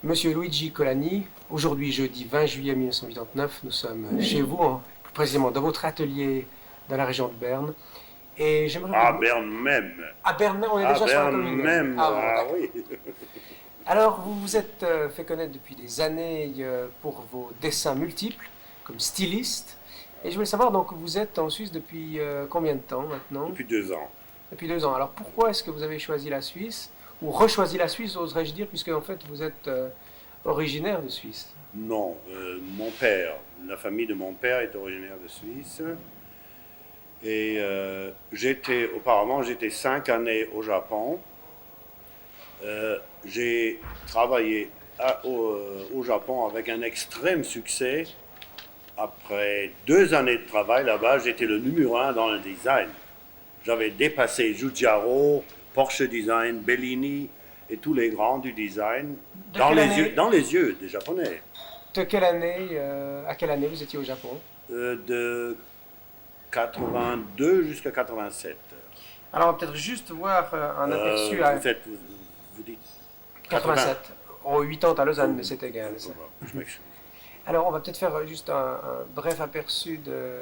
Monsieur Luigi Colani, aujourd'hui jeudi 20 juillet 1989, nous sommes chez vous, plus précisément dans votre atelier dans la région de Berne. Et j'aimerais À vous... Berne même. À Berne, on est À déjà sur la Berne commune. même. Ah bon, Ah d'accord. oui. Alors, vous vous êtes fait connaître depuis des années pour vos dessins multiples, comme styliste. Et je voulais savoir, donc, vous êtes en Suisse depuis combien de temps maintenant? Depuis 2 ans. Depuis 2 ans. Alors, pourquoi est-ce que vous avez choisi la Suisse? Ou rechoisi la Suisse, oserais-je dire, puisque en fait, vous êtes originaire de Suisse. Non, mon père, la famille de mon père est originaire de Suisse. Et auparavant, j'étais 5 années au Japon. J'ai travaillé au Japon avec un extrême succès. Après 2 années de travail là-bas, j'étais le numéro 1 dans le design. J'avais dépassé Giugiaro, Porsche Design, Bellini et tous les grands du design De quelle année, dans les yeux des Japonais. de quelle année à quelle année vous étiez au Japon? De 82 jusqu'à 87. Alors, on va peut-être juste voir un aperçu à Vous dites 80. 87. Oh, 8 ans à Lausanne, mais c'est égal, ça. Je m'excuse. Alors, on va peut-être faire juste un bref aperçu de...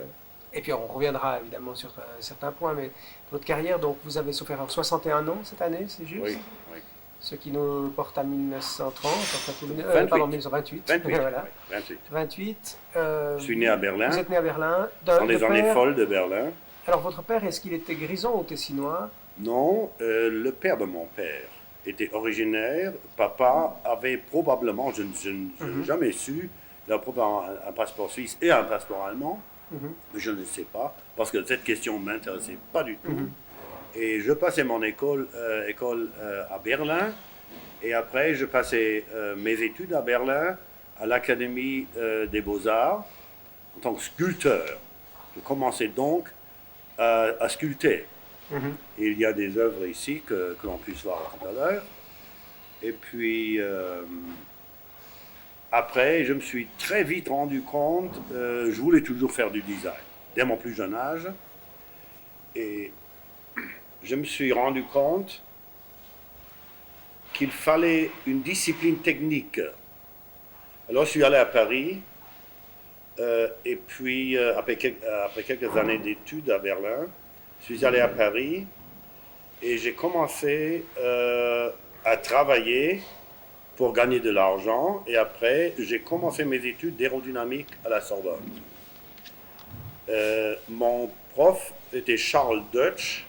Et puis, on reviendra évidemment sur certains points, mais votre carrière, donc vous avez souffert 61 ans cette année, c'est juste? Oui, oui. Ce qui nous porte à 1930, enfin, 28. pardon, 1928. 28. Voilà. Oui, 28. 28. Je suis né à Berlin, Vous êtes né à Berlin. dans les De années père... folles de Berlin. Alors, votre père, est-ce qu'il était grison ou tessinois? Non, le père de mon père était originaire. Papa avait probablement, je n'ai jamais su, il a probablement un passeport suisse et un passeport allemand. Mhm. Mais je ne sais pas, parce que cette question ne m'intéressait pas du tout. Mhm. Et je passais mon école à Berlin, et après je passais mes études à Berlin, à l'Académie des Beaux-Arts, en tant que sculpteur. Je commençais donc à sculpter. Mhm. Et il y a des œuvres ici que l'on puisse voir tout à l'heure. Et puis, après, je me suis très vite rendu compte, je voulais toujours faire du design, dès mon plus jeune âge. Et je me suis rendu compte qu'il fallait une discipline technique. Alors, je suis allé à Paris, et puis, après quelques années d'études à Berlin, je suis allé à Paris, et j'ai commencé à travailler pour gagner de l'argent, et après, j'ai commencé mes études d'aérodynamique à la Sorbonne. Mon prof était Charles Deutsch,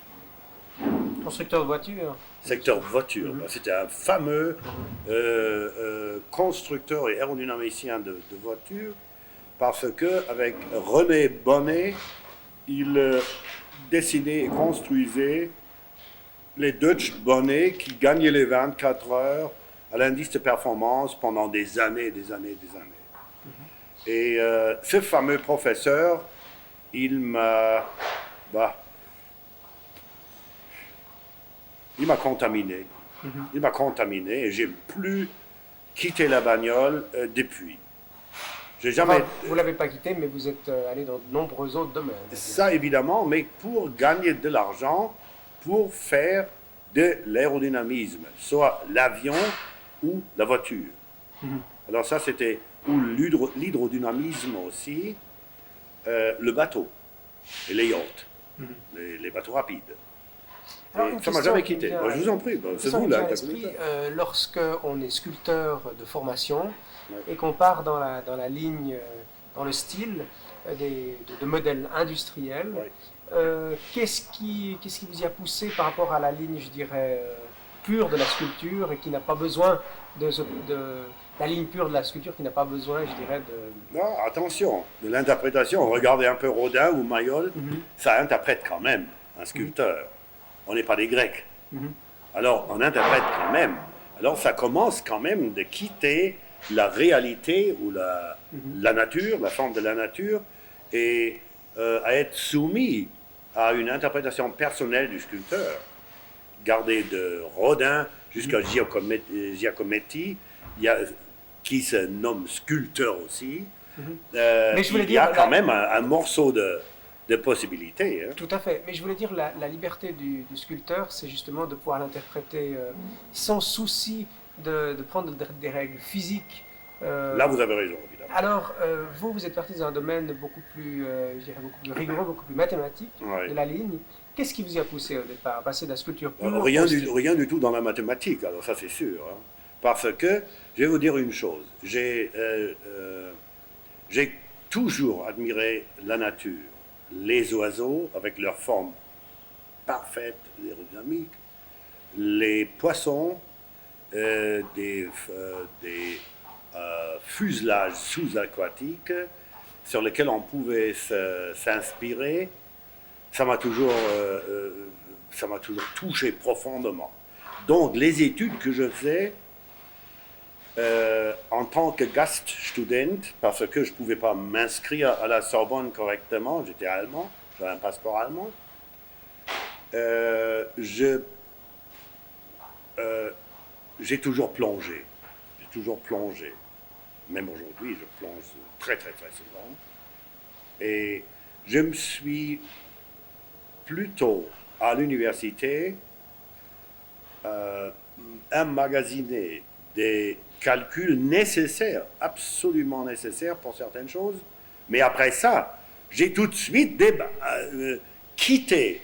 Constructeur de voitures. secteur voiture. C'était un fameux constructeur et aérodynamicien de voitures, parce que avec René Bonnet, il dessinait et construisait les Deutsch Bonnet qui gagnaient les 24 heures à l'indice de performance pendant des années, des années, des années. Et ce fameux professeur, il m'a contaminé. Il m'a contaminé et j'ai plus quitté la bagnole depuis. J'ai jamais. Enfin, vous ne l'avez pas quitté, mais vous êtes allé dans de nombreux autres domaines. Ça évidemment, mais pour gagner de l'argent, pour faire de l'aérodynamisme, soit l'avion ou la voiture. Alors ça c'était, ou l'hydrodynamisme aussi, le bateau et les yachts, les bateaux rapides. Alors, Et une ça m'a question jamais qui quitté. vient- Moi, je vous en prie, c'est Ça me vous vient là. à l'esprit, lorsque on est sculpteur de formation Ouais. et qu'on part dans la ligne, dans le style de modèles industriels, Ouais. qu'est-ce qui vous y a poussé par rapport à la ligne, je dirais, pure de la sculpture et qui n'a pas besoin la ligne pure de la sculpture qui n'a pas besoin, je dirais, de... Non, attention, de l'interprétation. Regardez un peu Rodin ou Mayol, ça interprète quand même un sculpteur. On n'est pas des Grecs. Alors, on interprète quand même. Alors, ça commence quand même de quitter la réalité ou la nature, la forme de la nature, et à être soumis à une interprétation personnelle du sculpteur. Regardez de Rodin jusqu'à Giacometti, qui se nomme sculpteur aussi. Mais je voulais Il y a dire, quand même un morceau de possibilités. Hein. Tout à fait. Mais je voulais dire, la liberté du sculpteur, c'est justement de pouvoir l'interpréter sans souci de prendre des règles physiques. Là, vous avez raison, évidemment. Alors, vous êtes parti dans un domaine beaucoup plus, je dirais, beaucoup plus rigoureux, beaucoup plus mathématique de la ligne. Qu'est-ce qui vous y a poussé au départ à passer de la sculpture pure Rien du tout dans la mathématique, alors ça c'est sûr. Hein. Parce que, je vais vous dire une chose, j'ai toujours admiré la nature, les oiseaux avec leur forme parfaite, aérodynamique, les poissons, des fuselages sous-aquatiques sur lesquels on pouvait s'inspirer. Ça m'a toujours touché profondément. Donc les études que je faisais en tant que Gaststudent, parce que je ne pouvais pas m'inscrire à la Sorbonne correctement, j'étais allemand, j'avais un passeport allemand, j'ai toujours plongé. Même aujourd'hui, je plonge très très très souvent. Et je me suis plutôt à l'université emmagasiné des calculs nécessaires, absolument nécessaires pour certaines choses. Mais après ça, j'ai tout de suite quitté,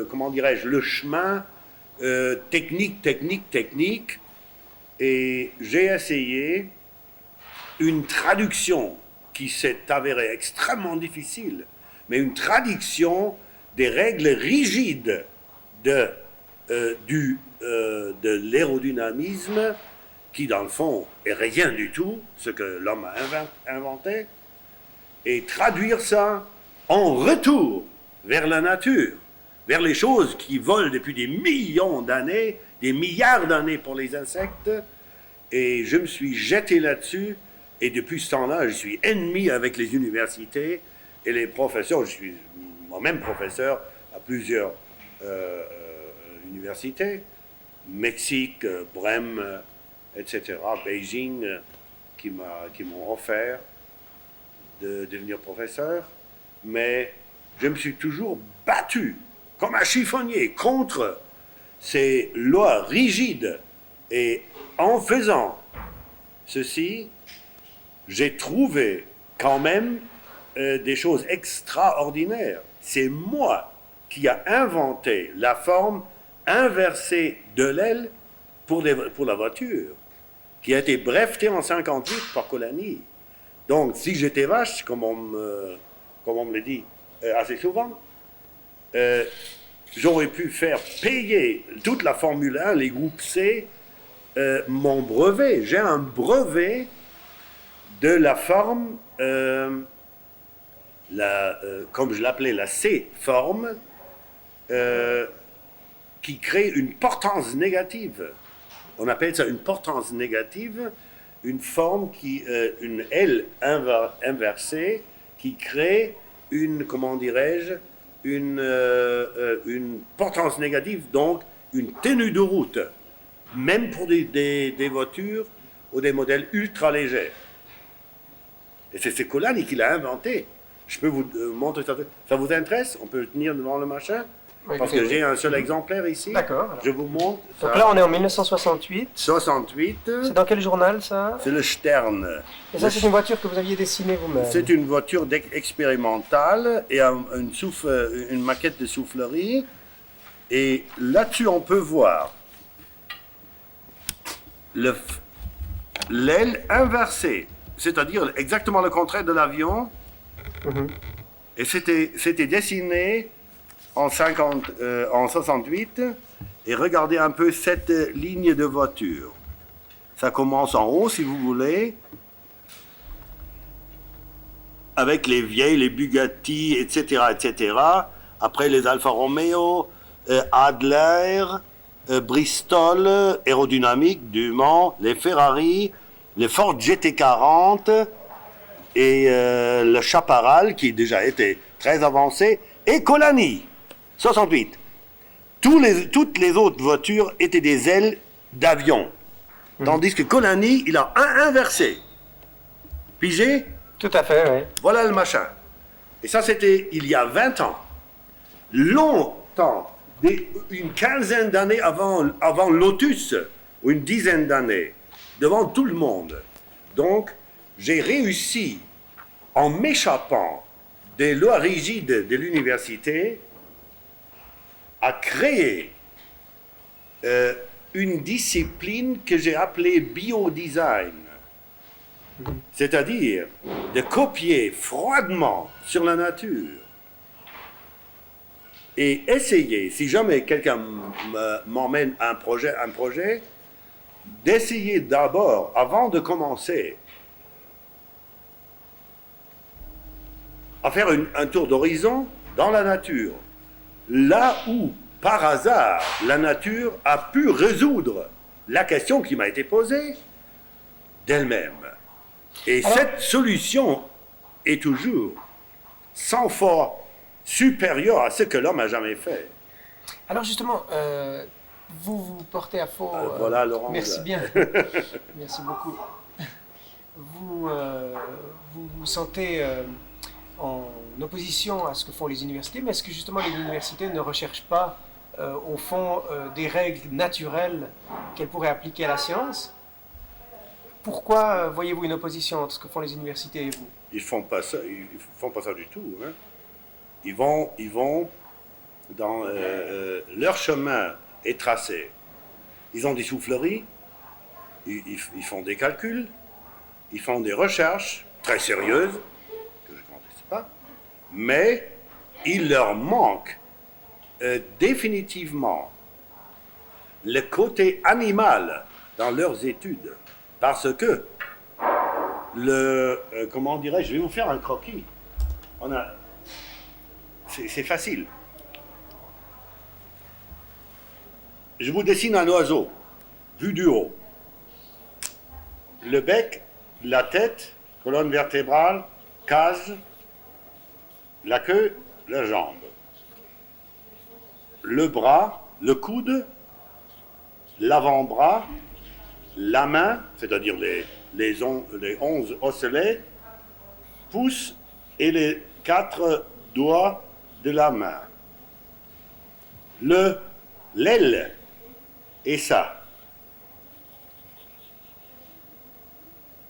comment dirais-je, le chemin technique, et j'ai essayé une traduction qui s'est avérée extrêmement difficile, mais une traduction des règles rigides de l'aérodynamisme, qui dans le fond est rien du tout, ce que l'homme a inventé, et traduire ça en retour vers la nature, vers les choses qui volent depuis des millions d'années, des milliards d'années pour les insectes, et je me suis jeté là-dessus, et depuis ce temps-là, je suis ennemi avec les universités et les professeurs. Je suis moi-même professeur à plusieurs universités, Mexique, Brême, etc., Beijing, qui m'ont offert de devenir professeur, mais je me suis toujours battu comme un chiffonnier contre ces lois rigides, et en faisant ceci, j'ai trouvé quand même des choses extraordinaires. C'est moi qui a inventé la forme inversée de l'aile pour la voiture, qui a été brevetée en 1958 par Colani. Donc, si j'étais vache, comme on me le dit assez souvent, j'aurais pu faire payer toute la Formule 1, les groupes C, mon brevet. J'ai un brevet de la forme, comme je l'appelais, la C-forme, qui crée une portance négative. On appelle ça une portance négative, une forme une aile inversée qui crée une, comment dirais-je, une portance négative, donc une tenue de route, même pour des voitures ou des modèles ultra légers. Et c'est Colani qui l'a inventé. Je peux vous montrer ça. Ça vous intéresse? On peut tenir devant le machin? Oui, parce que j'ai un seul exemplaire ici. D'accord. Je vous montre. Donc ça. Là, on est en 1968. 68. C'est dans quel journal, ça? C'est le Stern. Et ça, c'est une voiture que vous aviez dessinée vous-même? C'est une voiture expérimentale et une maquette de soufflerie. Et là-dessus, on peut voir l'aile inversée, c'est-à-dire exactement le contraire de l'avion. Mm-hmm. Et c'était dessiné en 68, et regardez un peu cette ligne de voiture. Ça commence en haut, si vous voulez, avec les vieilles, les Bugatti, etc., etc. Après les Alfa Romeo, Adler, Bristol, aérodynamique, Dumont, les Ferrari, les Ford GT40 et le Chaparral, qui déjà était très avancé, et Colani. 68. Toutes les autres voitures étaient des ailes d'avion. Tandis que Colani, il a inversé. Pigé? Tout à fait, oui. Voilà le machin. Et ça, c'était il y a 20 ans. Longtemps, une quinzaine d'années avant Lotus, ou une dizaine d'années, devant tout le monde. Donc, j'ai réussi, en m'échappant des lois rigides de l'université, à créer une discipline que j'ai appelée biodesign. C'est-à-dire de copier froidement sur la nature et essayer, si jamais quelqu'un m'emmène un projet, d'essayer d'abord, avant de commencer, à faire un tour d'horizon dans la nature, là où, par hasard, la nature a pu résoudre la question qui m'a été posée d'elle-même. Et cette solution est toujours 100 fois supérieure à ce que l'homme a jamais fait. Alors justement, vous portez à faux... voilà, Laurent. Merci bien. Merci beaucoup. Vous vous sentez en opposition à ce que font les universités, mais est-ce que justement les universités ne recherchent pas, au fond, des règles naturelles qu'elles pourraient appliquer à la science? Pourquoi voyez-vous une opposition entre ce que font les universités et vous? Ils font pas ça du tout. Hein. Ils vont dans leur chemin est tracé. Ils ont des souffleries, ils font des calculs, ils font des recherches très sérieuses, que je ne conteste pas, mais il leur manque définitivement le côté animal dans leurs études. Parce que, comment dirais-je, je vais vous faire un croquis. C'est facile. Je vous dessine un oiseau, vu du haut. Le bec, la tête, colonne vertébrale, cage, la queue, la jambe. Le bras, le coude, l'avant-bras, la main, c'est-à-dire les 11 osselets, pouce et les 4 doigts de la main. L'aile et ça.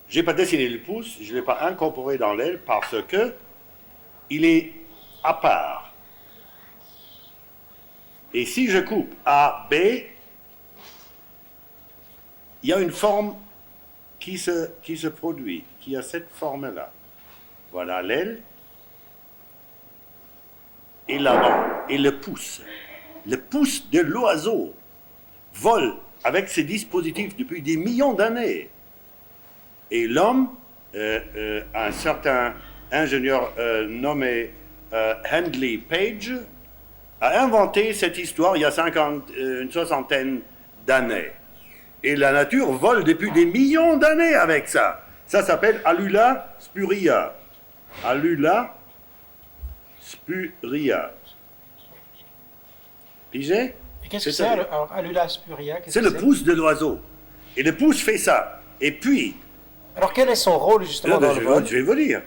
Je n'ai pas dessiné le pouce, je ne l'ai pas incorporé dans l'aile parce que il est à part. Et si je coupe A, B, il y a une forme qui se produit, qui a cette forme-là. Voilà l'aile et l'avant et le pouce. Le pouce de l'oiseau vole avec ces dispositifs depuis des millions d'années. Et l'homme, un certain ingénieur nommé Handley Page, a inventé cette histoire il y a une soixantaine d'années. Et la nature vole depuis des millions d'années avec ça. Ça s'appelle Alula spuria. Alula spuria. Pigé? Et qu'est-ce que c'est alors, Alula spuria? C'est le pouce de l'oiseau. Et le pouce fait ça. Et puis... Alors quel est son rôle justement dans le vol? Je vais vous dire.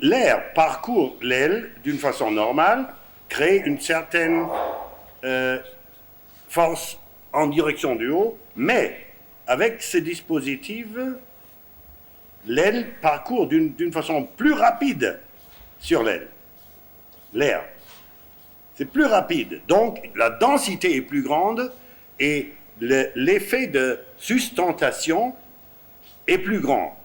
L'air parcourt l'aile d'une façon normale, crée une certaine force en direction du haut, mais avec ces dispositifs, l'aile parcourt d'une façon plus rapide sur l'air. C'est plus rapide, donc la densité est plus grande et l'effet de sustentation est plus grand.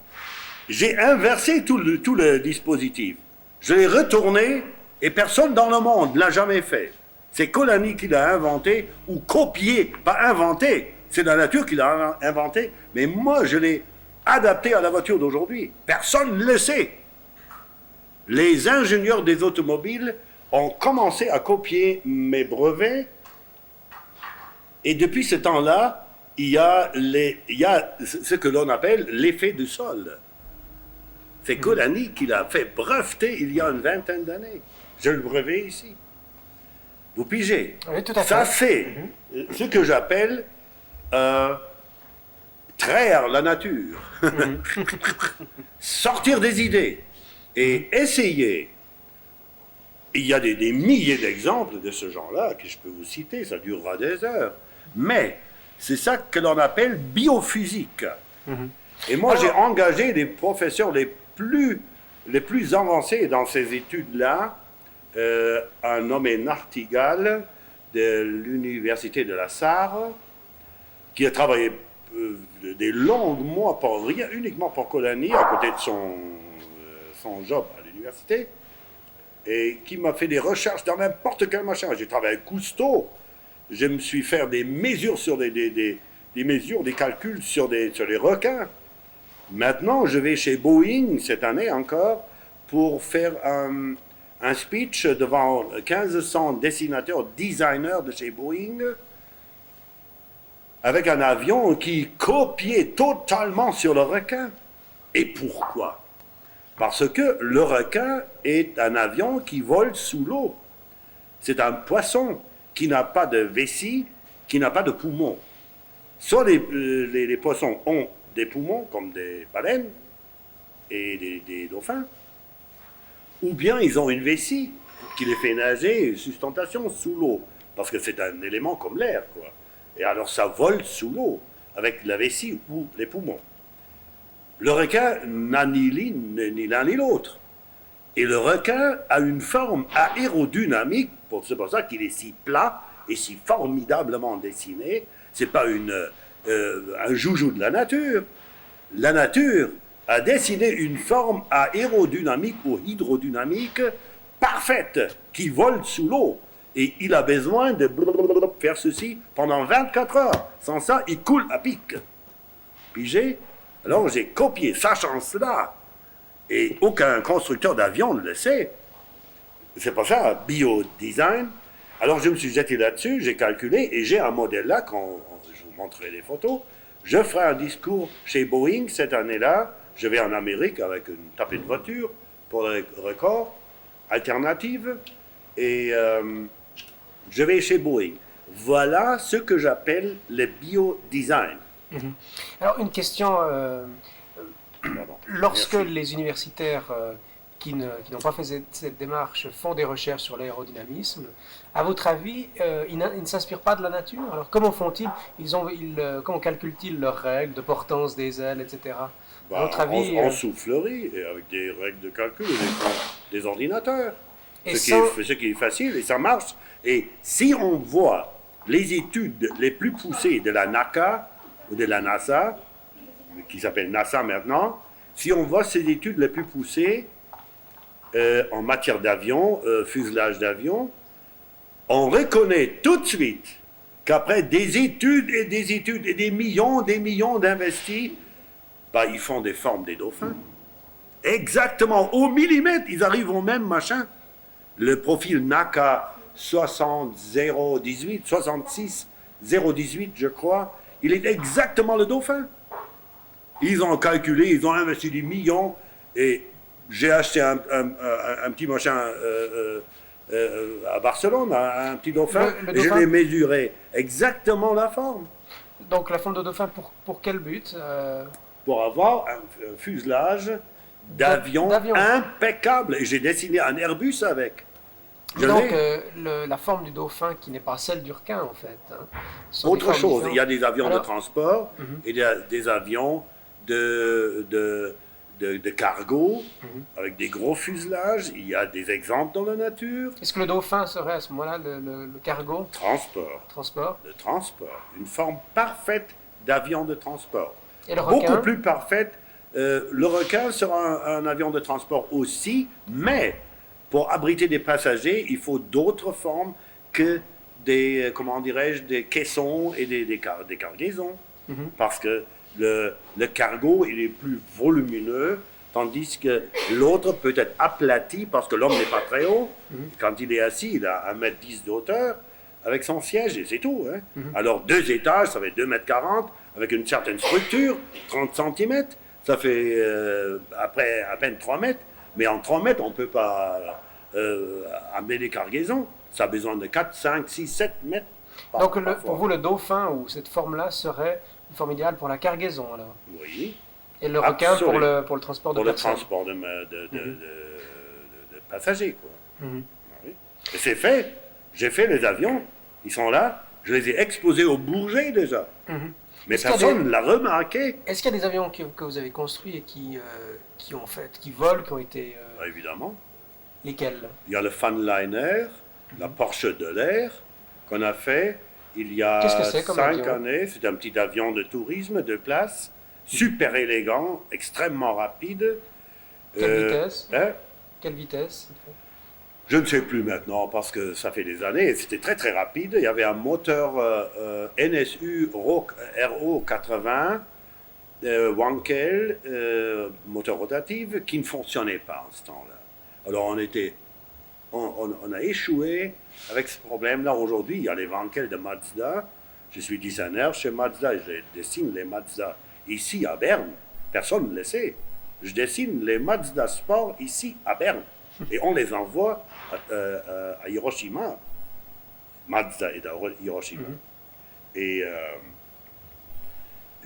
J'ai inversé tout le dispositif. Je l'ai retourné et personne dans le monde ne l'a jamais fait. C'est Colani qui l'a inventé, ou copié, pas inventé. C'est la nature qui l'a inventé, mais moi je l'ai adapté à la voiture d'aujourd'hui. Personne ne le sait. Les ingénieurs des automobiles ont commencé à copier mes brevets, et depuis ce temps-là, il y a ce que l'on appelle l'effet du sol. C'est Colani qui l'a fait breveter il y a une vingtaine d'années. J'ai le brevet ici. Vous pigez. Oui, tout à fait. Ça, c'est ce que j'appelle traire la nature. Sortir des idées et essayer. Il y a des milliers d'exemples de ce genre-là que je peux vous citer, ça durera des heures. Mais C'est ça que l'on appelle biophysique. Mhm. Et moi, j'ai engagé les professeurs les plus avancés dans ces études-là, un nommé Nartigal de l'université de la Sarre, qui a travaillé des longs mois uniquement pour Colani, à côté de son job à l'université, et qui m'a fait des recherches dans n'importe quel machin. J'ai travaillé avec Cousteau, je me suis fait des mesures sur des calculs sur les requins. Maintenant, je vais chez Boeing, cette année encore, pour faire un speech devant 1500 dessinateurs, designers de chez Boeing, avec un avion qui copiait totalement sur le requin. Et pourquoi? Parce que le requin est un avion qui vole sous l'eau. C'est un poisson qui n'a pas de vessie, qui n'a pas de poumons. Soit les poissons ont des poumons, comme des baleines et des dauphins, ou bien ils ont une vessie qui les fait nager, sustentation, sous l'eau, parce que c'est un élément comme l'air, quoi. Et alors ça vole sous l'eau, avec la vessie ou les poumons. Le requin n'a ni l'un ni l'autre. Et le requin a une forme aérodynamique, c'est pour ça qu'il est si plat et si formidablement dessiné. C'est pas un joujou de la nature. La nature a dessiné une forme aérodynamique ou hydrodynamique parfaite qui vole sous l'eau. Et il a besoin de faire ceci pendant 24 heures. Sans ça, il coule à pic. Pigé? Alors j'ai copié, sachant cela. Et aucun constructeur d'avion ne le sait. C'est pour ça, biodesign. Alors je me suis jeté là-dessus, j'ai calculé, et j'ai un modèle là, quand je vous montrerai les photos. Je ferai un discours chez Boeing cette année-là. Je vais en Amérique avec une tapée de voiture pour le record, alternative, et je vais chez Boeing. Voilà ce que j'appelle le biodesign. Mhm. Alors, une question. Lorsque Merci. les universitaires qui n'ont pas fait cette démarche font des recherches sur l'aérodynamisme, à votre avis, ils ne s'inspirent pas de la nature? Alors, comment font-ils? Comment calculent-ils leurs règles de portance des ailes, etc.? À votre avis, En soufflerie, et avec des règles de calcul, des ordinateurs. Et Ce qui est facile, et ça marche. Et si on voit les études les plus poussées de la NACA, ou de la NASA, qui s'appelle NASA maintenant, si on voit ces études les plus poussées en matière d'avion, fuselage d'avion, on reconnaît tout de suite qu'après des études et des millions d'investis, bah, ils font des formes des dauphins. Exactement, au millimètre, ils arrivent au même machin. Le profil NACA 66 018, je crois, il est exactement le dauphin. Ils ont calculé, ils ont investi des millions, et j'ai acheté un petit machin à Barcelone, un petit dauphin, Le et je dauphin. l'ai mesuré exactement la forme, Donc, la forme de dauphin, pour quel but? pour avoir un fuselage d'avion D'avion. impeccable. Et j'ai dessiné un Airbus avec. Je Donc, l'ai. la forme du dauphin qui n'est pas celle du requin, en fait. Hein. Ce sont des Autre formes chose, différentes. il y a des avions Alors, de transport et des avions de cargo avec des gros fuselages. Il y a des exemples dans la nature. est-ce que le dauphin serait à ce moment-là le cargo, transport? De transport. Une forme parfaite d'avion de transport. Et le requin? Beaucoup plus parfaite. Le requin sera un avion de transport aussi, mais pour abriter des passagers, il faut d'autres formes que des, comment dirais-je, des caissons et des cargaisons. Parce que le cargo, il est plus volumineux, tandis que l'autre peut être aplati parce que l'homme n'est pas très haut. Quand il est assis, il a 1,10 m de hauteur avec son siège et c'est tout. Hein. Alors 2 étages, ça fait 2,40 m avec une certaine structure, 30 cm, ça fait après à peine 3 mètres. Mais en 3 mètres, on ne peut pas amener des cargaisons. Ça a besoin de 4, 5, 6, 7 mètres. Donc, pour vous, le dauphin ou cette forme-là serait une forme idéale pour la cargaison, alors? Oui. Et le requin Absolument. pour le transport de Pour le personnes? transport de passagers. Quoi. Mhm. Oui. Et c'est fait. J'ai fait les avions. Ils sont là. Mhm. Je les ai exposés au Bourget déjà. Mhm. Mais Est-ce qu'il y a personne ne l'a remarqué. Est-ce qu'il y a des avions que vous avez construits et qui volent, qui ont été Bah, évidemment. lesquels? Il y a le Funliner, la Porsche de l'air, qu'on a fait il y Qu'est-ce que a c'est comme 5 avion? années. C'est un petit avion de tourisme de place, super élégant, extrêmement rapide. Quelle vitesse? Hein, Quelle vitesse? je ne sais plus maintenant parce que ça fait des années et c'était très très rapide. Il y avait un moteur NSU RO 80 Wankel, moteur rotatif, qui ne fonctionnait pas en ce temps-là. Alors on a échoué avec ce problème-là. Aujourd'hui, il y a les Wankel de Mazda. Je suis designer chez Mazda et je dessine les Mazda ici à Berne. Personne ne le sait. Je dessine les Mazda Sport ici à Berne. Et on les envoie à Hiroshima. Mazda est à Hiroshima. Et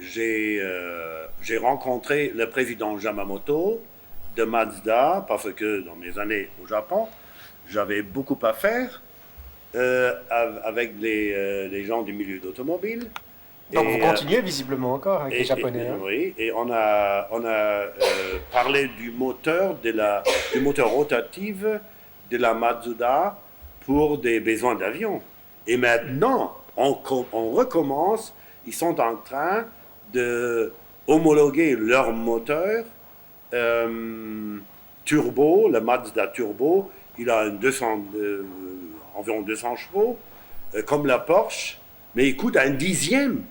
j'ai rencontré le président Yamamoto de Mazda parce que dans mes années au Japon, j'avais beaucoup à faire avec les gens du milieu d'automobile. Donc vous continuez visiblement encore avec les Japonais. Hein? Oui, et on a parlé du moteur, du moteur rotatif de la Mazda pour des besoins d'avion. Et maintenant, on recommence, ils sont en train de homologuer leur moteur turbo, le Mazda Turbo. Il a environ 200 chevaux, comme la Porsche, mais il coûte un dixième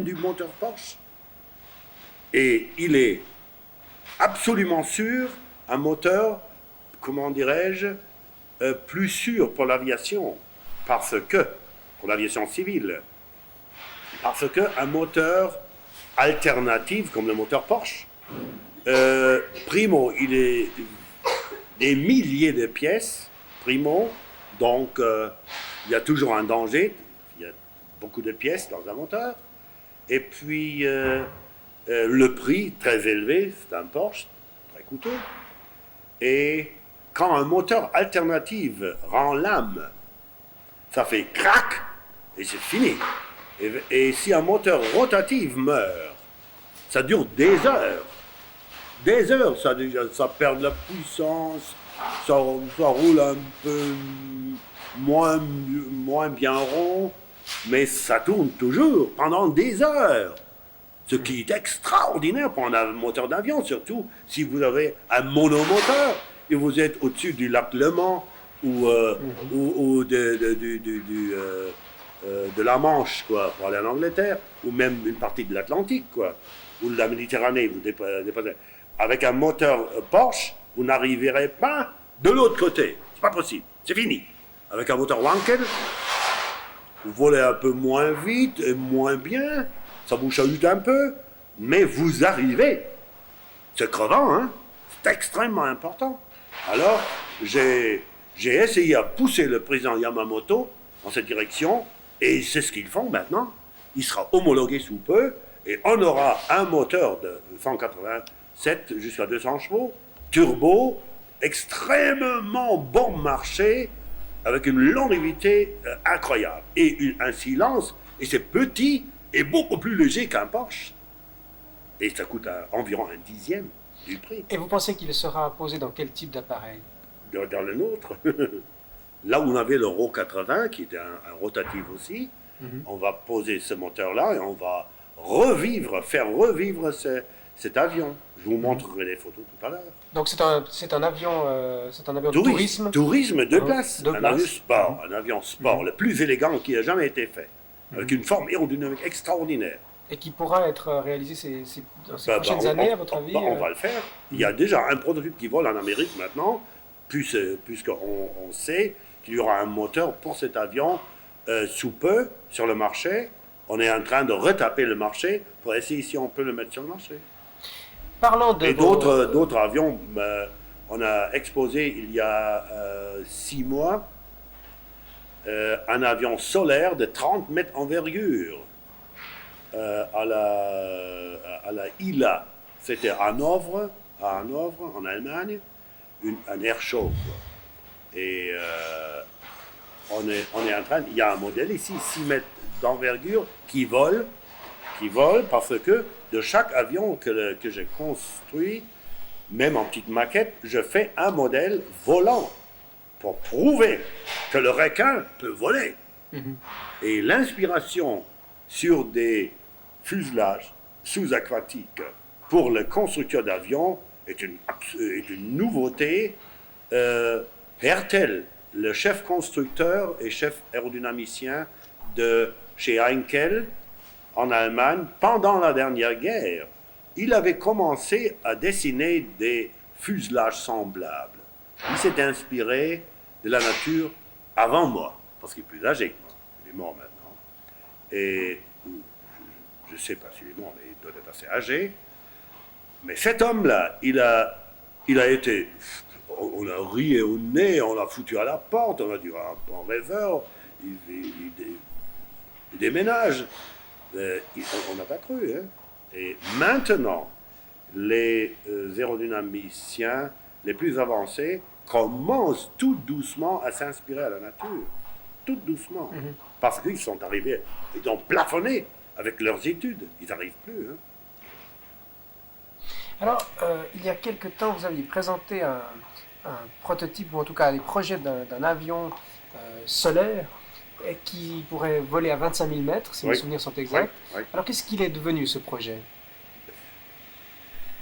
du moteur Porsche. Et il est absolument sûr, un moteur, comment dirais-je, plus sûr pour l'aviation, pour l'aviation civile, parce qu'un moteur alternatif, comme le moteur Porsche, primo, il est des milliers de pièces, primo, donc il y a toujours un danger, il y a beaucoup de pièces dans un moteur, et puis le prix très élevé, c'est un Porsche, très coûteux, et quand un moteur alternatif rend l'âme, ça fait crac, et c'est fini. Et si un moteur rotatif meurt, ça dure des heures. Des heures, ça perd de la puissance, ça roule un peu moins bien rond, mais ça tourne toujours pendant des heures. Ce qui est extraordinaire pour un moteur d'avion, surtout si vous avez un monomoteur et vous êtes au-dessus du lac Le Mans ou de la Manche, quoi, pour aller en Angleterre, ou même une partie de l'Atlantique, quoi, ou de la Méditerranée, vous dépassez. Avec un moteur Porsche, vous n'arriverez pas de l'autre côté. C'est pas possible. C'est fini. Avec un moteur Wankel, vous volez un peu moins vite et moins bien, ça vous chahute un peu, mais vous arrivez. C'est crevant, hein? C'est extrêmement important. Alors, j'ai essayé à pousser le président Yamamoto dans cette direction, et c'est ce qu'ils font maintenant. Il sera homologué sous peu, et on aura un moteur de 187 jusqu'à 200 chevaux, turbo, extrêmement bon marché, avec une longévité incroyable, et un silence, et c'est petit, et beaucoup plus léger qu'un Porsche. Et ça coûte environ un dixième du prix. Et vous pensez qu'il sera posé dans quel type d'appareil? Dans le nôtre. Là où on avait le RO 80, qui était un rotatif aussi, on va poser ce moteur-là et on va faire revivre cet avion. Je vous montrerai les photos tout à l'heure. Donc c'est un avion de tourisme. Tourisme de place. De place. Avion sport, un avion sport, le plus élégant qui a jamais été fait, avec une forme aérodynamique extraordinaire. Et qui pourra être réalisé dans ces prochaines années, à votre avis? On va le faire. Il y a déjà un prototype qui vole en Amérique maintenant, puisqu'on sait qu'il y aura un moteur pour cet avion sous peu sur le marché. On est en train de retaper le marché pour essayer si on peut le mettre sur le marché. Parlant de d'autres avions, on a exposé il y a 6 mois un avion solaire de 30 mètres envergure à la ILA. C'était à Hanovre, en Allemagne, un air show. Quoi. Et on est en train, il y a un modèle ici, 6 mètres d'envergure, qui vole parce que de chaque avion que j'ai construit, même en petite maquette, je fais un modèle volant pour prouver que le requin peut voler. Et l'inspiration sur des fuselages sous-aquatiques pour le constructeur d'avions est une nouveauté. Hertel, le chef constructeur et chef aérodynamicien de chez Heinkel en Allemagne, pendant la dernière guerre, il avait commencé à dessiner des fuselages semblables. Il s'est inspiré de la nature avant moi, parce qu'il est plus âgé que moi. Il est mort maintenant. Et je ne sais pas s'il est mort, mais il doit être assez âgé. Mais cet homme-là, il a été... On a ri au nez, on l'a foutu à la porte, on a dit un bon rêveur, il déménage. On n'a pas cru. Hein. Et maintenant, les aérodynamiciens les plus avancés commencent tout doucement à s'inspirer à la nature. Tout doucement. Parce qu'ils sont arrivés, ils ont plafonné avec leurs études. Ils n'arrivent plus. Hein. Alors, il y a quelque temps, vous aviez présenté un prototype, ou en tout cas les projets d'un avion solaire qui pourrait voler à 25 000 mètres, si mes souvenirs sont exacts. Oui. Alors, qu'est-ce qu'il est devenu, ce projet?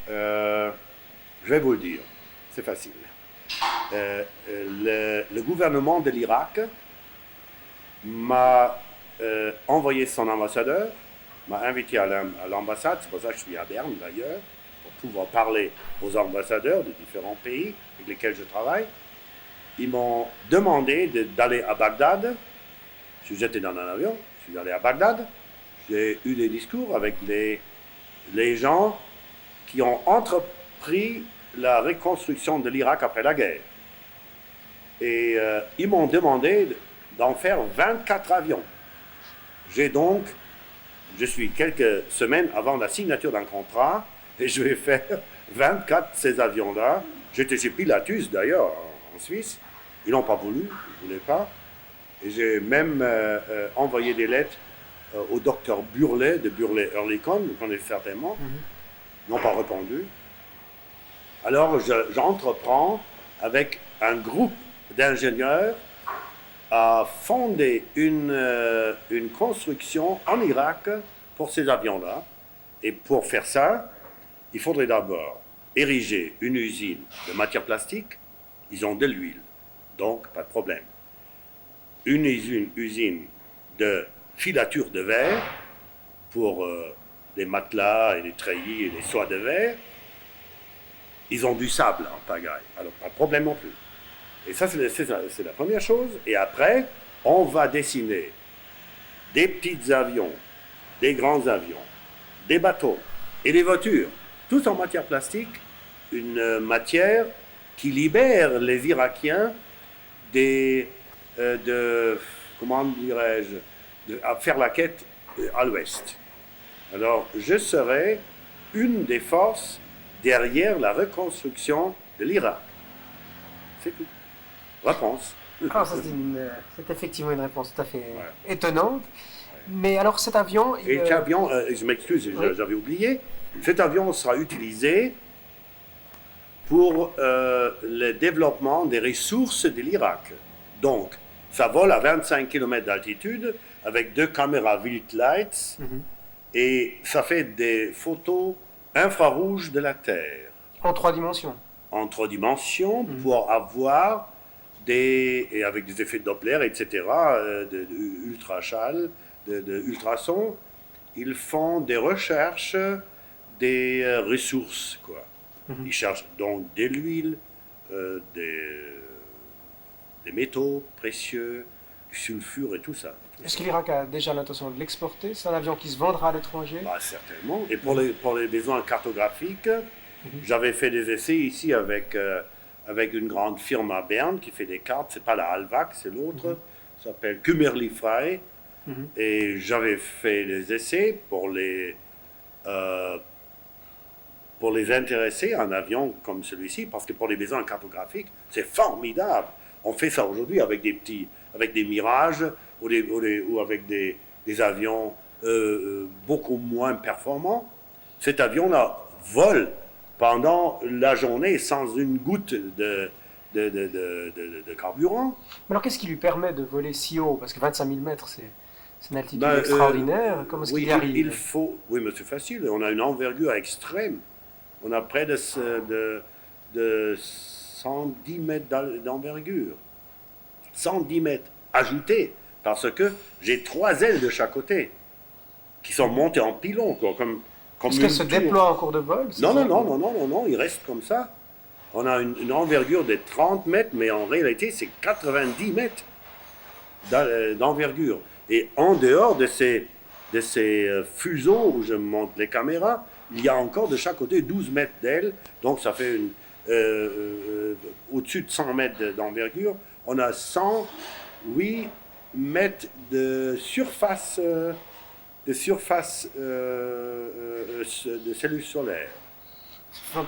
Je vais vous le dire. C'est facile. Le gouvernement de l'Irak m'a envoyé son ambassadeur, m'a invité à l'ambassade, c'est pour ça que je suis à Berne d'ailleurs, pour pouvoir parler aux ambassadeurs de différents pays avec lesquels je travaille. Ils m'ont demandé d'aller à Bagdad. J'étais dans un avion, je suis allé à Bagdad. J'ai eu des discours avec les gens qui ont entrepris la reconstruction de l'Irak après la guerre. Et ils m'ont demandé d'en faire 24 avions. Je suis quelques semaines avant la signature d'un contrat et je vais faire 24 de ces avions-là. J'étais chez Pilatus d'ailleurs, en Suisse. Ils n'ont pas voulu, ils ne voulaient pas. Et j'ai même envoyé des lettres au docteur Burlet, de Burlet-Ehrlichon, vous connaissez certainement. Ils n'ont pas répondu. Alors j'entreprends avec un groupe d'ingénieurs à fonder une construction en Irak pour ces avions-là. Et pour faire ça, il faudrait d'abord ériger une usine de matière plastique. Ils ont de l'huile, donc pas de problème. Une usine de filature de verre pour des matelas et des treillis et des soies de verre. Ils ont du sable en pagaille, alors pas de problème non plus. Et ça, c'est la première chose. Et après, on va dessiner des petits avions, des grands avions, des bateaux et des voitures, tout en matière plastique, une matière qui libère les Irakiens comment dirais-je, à faire la quête à l'ouest. Alors, je serai une des forces derrière la reconstruction de l'Irak. C'est tout. Réponse. Alors, c'est effectivement une réponse tout à fait étonnante. Mais alors, cet avion... Et cet avion, je m'excuse, j'avais oublié, cet avion sera utilisé pour le développement des ressources de l'Irak. Donc, ça vole à 25 km d'altitude avec 2 caméras Wildlights et ça fait des photos infrarouges de la Terre. En 3 dimensions. En 3 dimensions pour avoir et avec des effets de Doppler, etc., de ultrachal, de ultrasons, ils font des recherches des ressources, quoi. Ils cherchent donc de l'huile, des métaux précieux, du sulfure et tout ça. Est-ce que l'Irak a déjà l'intention de l'exporter? C'est un avion qui se vendra à l'étranger? Certainement. Et pour les besoins cartographiques, j'avais fait des essais ici avec une grande firme à Berne qui fait des cartes. C'est pas la Halvac, c'est l'autre. Ça s'appelle Kummerly Frey. Et j'avais fait des essais pour les intéresser à un avion comme celui-ci, parce que pour les besoins cartographiques, c'est formidable. On fait ça aujourd'hui avec des petits avec des Mirages ou avec des avions beaucoup moins performants. Cet avion-là vole pendant la journée sans une goutte de carburant. Alors qu'est-ce qui lui permet de voler si haut? Parce que 25 000 mètres, c'est une altitude Ben, extraordinaire. Comment est-ce oui, qu'il y arrive? il faut. Oui, mais c'est facile. On a une envergure extrême. On a près de 110 mètres d'envergure. 110 mètres ajoutés. Parce que j'ai 3 ailes de chaque côté qui sont montées en pylon, quoi, comme Est-ce qu'elle se déploie en cours de vol? Non, il reste comme ça. On a une envergure de 30 mètres, mais en réalité, c'est 90 mètres d'envergure. Et en dehors de ces fuseaux où je monte les caméras, il y a encore de chaque côté 12 mètres d'ailes. Donc ça fait au-dessus de 100 mètres d'envergure. On a 108 mètres de surface, de cellules solaires.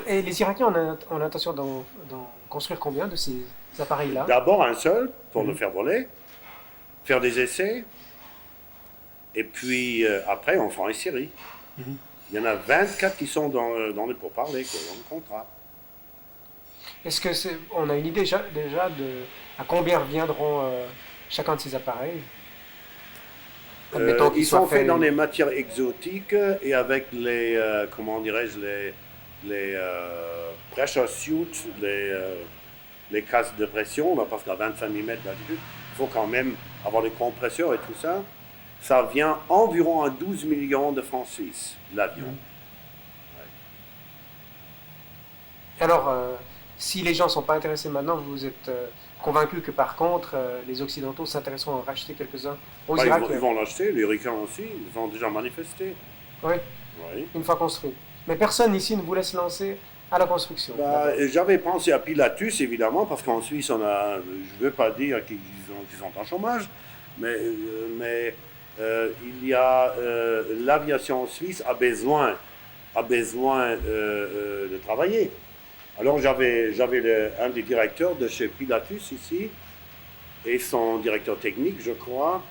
Et les Irakiens ont l'intention d'en construire combien de ces appareils-là? D'abord un seul pour le faire voler, faire des essais, et puis après on fera une série. Il y en a 24 qui sont dans le pourparlers, dans le contrat. Est-ce que on a une idée déjà à combien reviendront chacun de ces appareils? Ils sont faits dans des matières exotiques et avec les, comment dirais-je, les pressure suits, les casques de pression, parce qu'à 25 000 mètres d'altitude, il faut quand même avoir des compresseurs et tout ça. Ça vient environ à 12 millions de francs suisses, l'avion. Ouais. Alors, si les gens ne sont pas intéressés maintenant, vous êtes convaincu que par contre, les Occidentaux s'intéresseront à racheter quelques-uns aux Irakiens? Ils vont l'acheter, les Ricains aussi, ils ont déjà manifesté. Oui, Oui. une fois construit. Mais personne ici ne voulait se lancer à la construction. J'avais pensé à Pilatus, évidemment, parce qu'en Suisse, je ne veux pas dire qu'ils sont en chômage, mais il y a l'aviation suisse a besoin de travailler. Alors j'avais un des directeurs de chez Pilatus ici, et son directeur technique, je crois,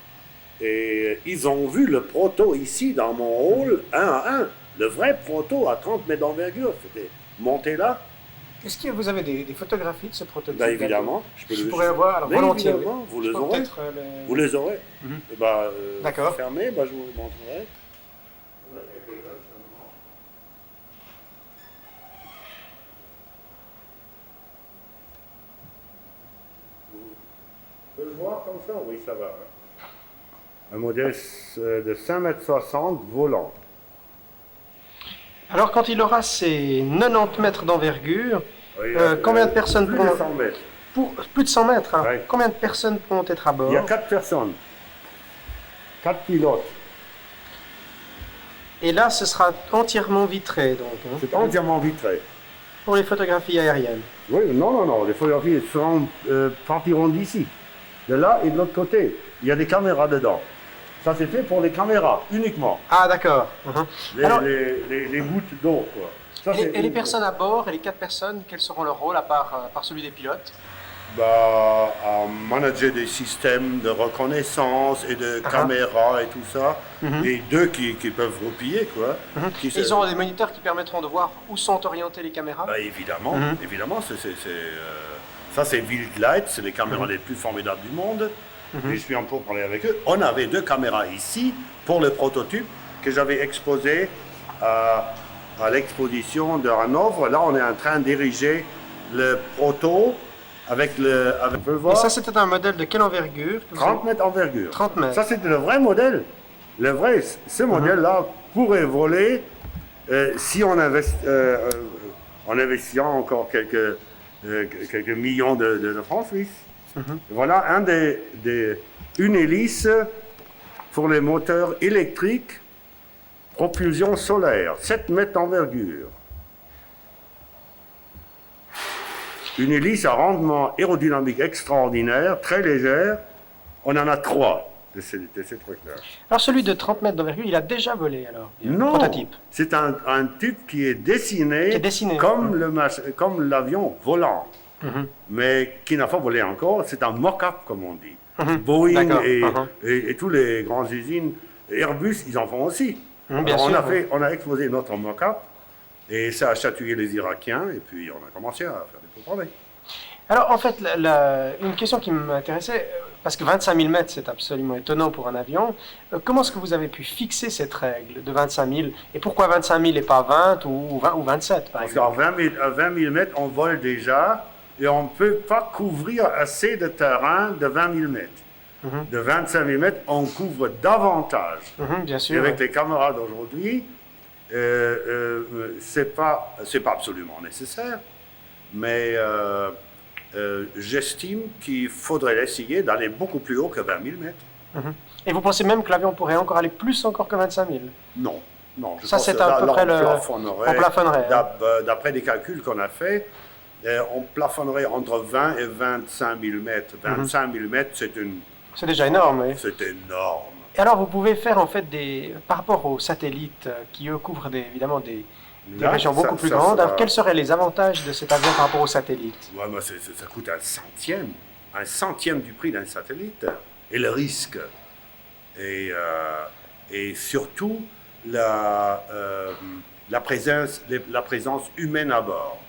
et ils ont vu le proto ici, dans mon hall, 1 à 1, le vrai proto à 30 mètres d'envergure, c'était monté là. Est-ce que vous avez des photographies de ce prototype? Ben évidemment, je pourrais avoir, alors volontiers. Vous les aurez. Vous les aurez. D'accord. Fermez, je vous montrerai. Vous pouvez le voir comme ça? Oui, ça va. Un modèle de 5,60 m volant. Alors, quand il aura ses 90 mètres d'envergure, combien de personnes pourront... Plus de 100 mètres. Plus de 100 mètres, hein. Oui. Combien de personnes pourront être à bord? Il y a 4 personnes. 4 pilotes. Et là, ce sera entièrement vitré, donc. Hein. C'est entièrement vitré. Pour les photographies aériennes? Oui, non. Les photographies partiront d'ici. De là et de l'autre côté. Il y a des caméras dedans. Ça, c'est fait pour les caméras, uniquement. Ah, d'accord. Les gouttes d'eau, quoi. Ça, et les personnes à bord, et les 4 personnes, quels seront leurs rôles, à part celui des pilotes? À manager des systèmes de reconnaissance et de caméras et tout ça. Les 2 qui peuvent replier, quoi. Ils auront des moniteurs qui permettront de voir où sont orientées les caméras? Évidemment, évidemment. Ça, c'est Wildlight, c'est les caméras les plus formidables du monde. Je suis en pour parler avec eux. On avait 2 caméras ici pour le prototype que j'avais exposé à l'exposition de Hanovre. Là, on est en train d'ériger le proto avec le. Et ça, c'était un modèle de quelle envergure? 30 mètres d'envergure. 30 mètres. Ça, c'était le vrai modèle. Ce modèle-là pourrait voler si on en investissant encore quelques millions de francs suisses. Voilà une hélice pour les moteurs électriques, propulsion solaire, 7 mètres d'envergure. Une hélice à rendement aérodynamique extraordinaire, très légère. On en a 3 de ces trucs-là. Alors celui de 30 mètres d'envergure, il a déjà volé alors? Non, prototype. C'est un type qui est dessiné, comme l'avion volant. Mais qui n'a pas volé encore, c'est un mock-up comme on dit. Boeing D'accord. et tous les grandes usines, Airbus, ils en font aussi. Bien Alors, sûr. on a exposé notre mock-up et ça a chatouillé les Irakiens et puis on a commencé à faire des pourparlers. Alors, en fait, une question qui m'intéressait, parce que 25 000 mètres, c'est absolument étonnant pour un avion. Comment est-ce que vous avez pu fixer cette règle de 25 000? Et pourquoi 25 000 et pas 20 ou 20 ou 27, par Parce qu'à exemple? 20 000 mètres, on vole déjà et on ne peut pas couvrir assez de terrain de 20 000 mètres. De 25 000 mètres, on couvre davantage. Bien Et sûr. avec les caméras d'aujourd'hui, c'est pas absolument nécessaire, mais j'estime qu'il faudrait essayer d'aller beaucoup plus haut que 20 000 mètres. Et vous pensez même que l'avion pourrait encore aller plus encore que 25 000? Non, non, je Ça, pense c'est que à peu là, près on plafonnerait, on plafonnerait. Hein. d'après des calculs qu'on a fait, on plafonnerait entre 20 et 25 000 mètres. 25 000 mètres, C'est déjà énorme. Oui. c'est énorme. Et alors, vous pouvez faire en fait par rapport aux satellites qui eux couvrent évidemment des Là, régions beaucoup plus grandes. Alors, quels seraient les avantages de cet avion par rapport aux satellites? Ouais, mais ça coûte un centième du prix d'un satellite. Et le risque. Et surtout, la présence humaine à bord.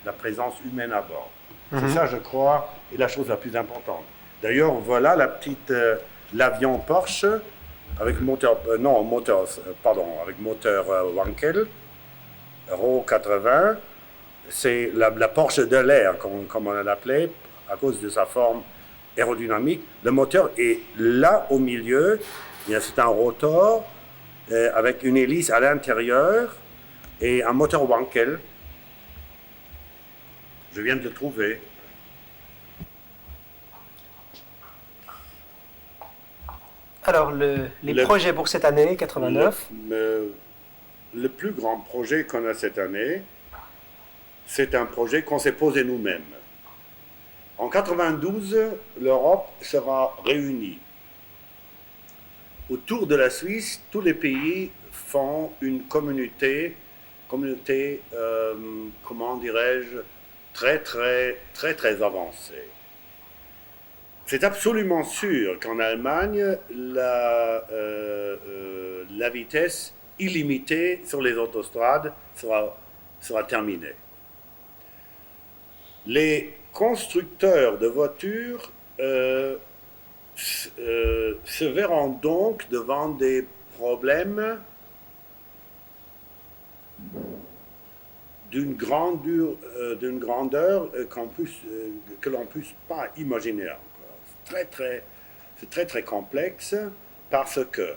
La présence humaine à bord. C'est ça, je crois, est la chose la plus importante. D'ailleurs, voilà l'avion Porsche avec moteur Wankel, Euro 80. C'est la Porsche de l'air, comme on l'appelait, à cause de sa forme aérodynamique. Le moteur est là au milieu. C'est un rotor avec une hélice à l'intérieur et un moteur Wankel. Je viens de le trouver. Alors, les projets pour cette année 89? Le plus grand projet qu'on a cette année, c'est un projet qu'on s'est posé nous-mêmes. En 92, l'Europe sera réunie. Autour de la Suisse, tous les pays font une communauté, comment dirais-je, très avancée. C'est absolument sûr qu'en Allemagne, la vitesse illimitée sur les autostrades sera terminée. Les constructeurs de voitures se verront donc devant des problèmes d'une grandeur que l'on ne puisse pas imaginer encore. C'est très complexe parce que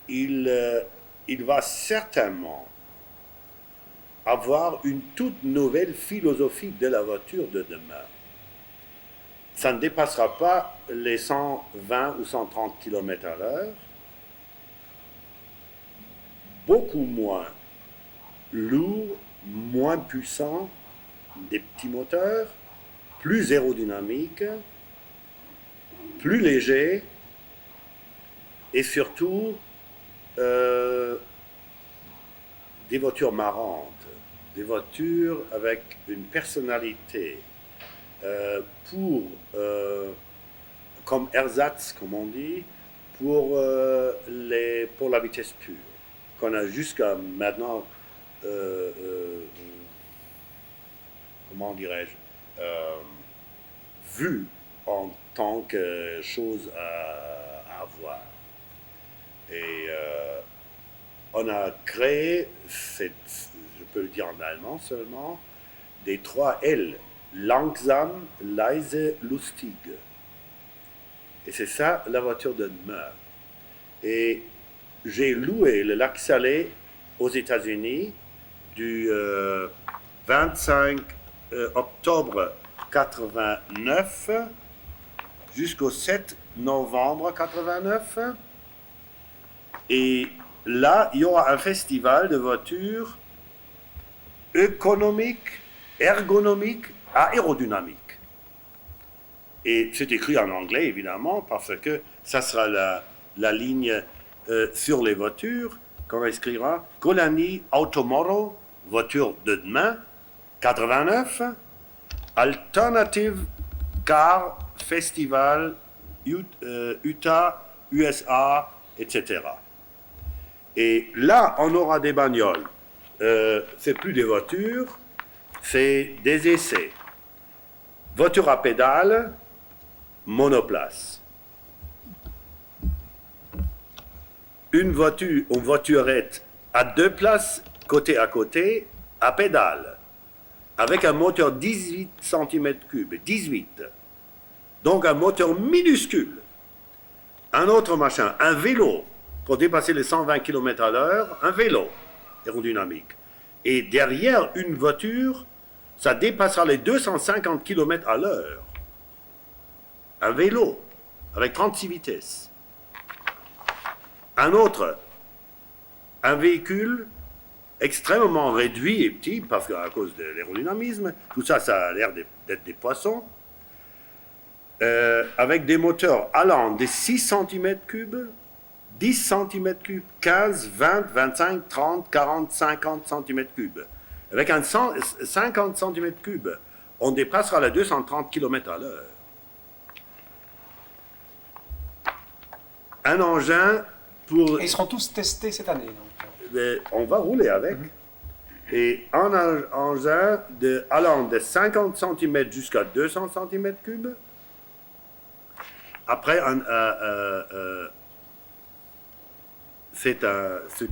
il va certainement avoir une toute nouvelle philosophie de la voiture de demain. Ça ne dépassera pas les 120 ou 130 km à l'heure, beaucoup moins lourd, moins puissant, des petits moteurs, plus aérodynamique, plus léger et surtout des voitures marrantes, des voitures avec une personnalité comme ersatz, comme on dit, pour la vitesse pure, qu'on a jusqu'à maintenant, comment dirais-je, vu en tant que chose à avoir. Et on a créé, je peux le dire en allemand seulement, des 3 L, langsam, leise, lustig. Et c'est ça la voiture de demain. Et j'ai loué le lac Salé aux États-Unis du 25 octobre 89 jusqu'au 7 novembre 89. Et là, il y aura un festival de voitures économiques, ergonomiques, aérodynamiques. Et c'est écrit en anglais, évidemment, parce que ça sera la ligne sur les voitures qu'on écrira Golani Automorrow, voiture de demain, 89, Alternative Car Festival Utah, USA, etc. Et là, on aura des bagnoles. C'est plus des voitures, c'est des essais. Voiture à pédale, monoplace. Une voiturette à 2 places, côté à côté, à pédale, avec un moteur 18 cm3, 18. Donc un moteur minuscule. Un autre machin, un vélo, pour dépasser les 120 km/h, un vélo aérodynamique. Et derrière une voiture, ça dépassera les 250 km/h. Un vélo, avec 36 vitesses. Un autre, un véhicule extrêmement réduit et petit, parce qu'à cause de l'aérodynamisme, tout ça, ça a l'air d'être des poissons, avec des moteurs allant des 6 cm3, 10 cm3, 15, 20, 25, 30, 40, 50 cm3. Avec un 50 cm3, on dépassera les 230 km/h. Un engin pour... Et ils seront tous testés cette année. Donc. On va rouler avec. Et un engin allant de 50 cm jusqu'à 200 cm3. Après, c'est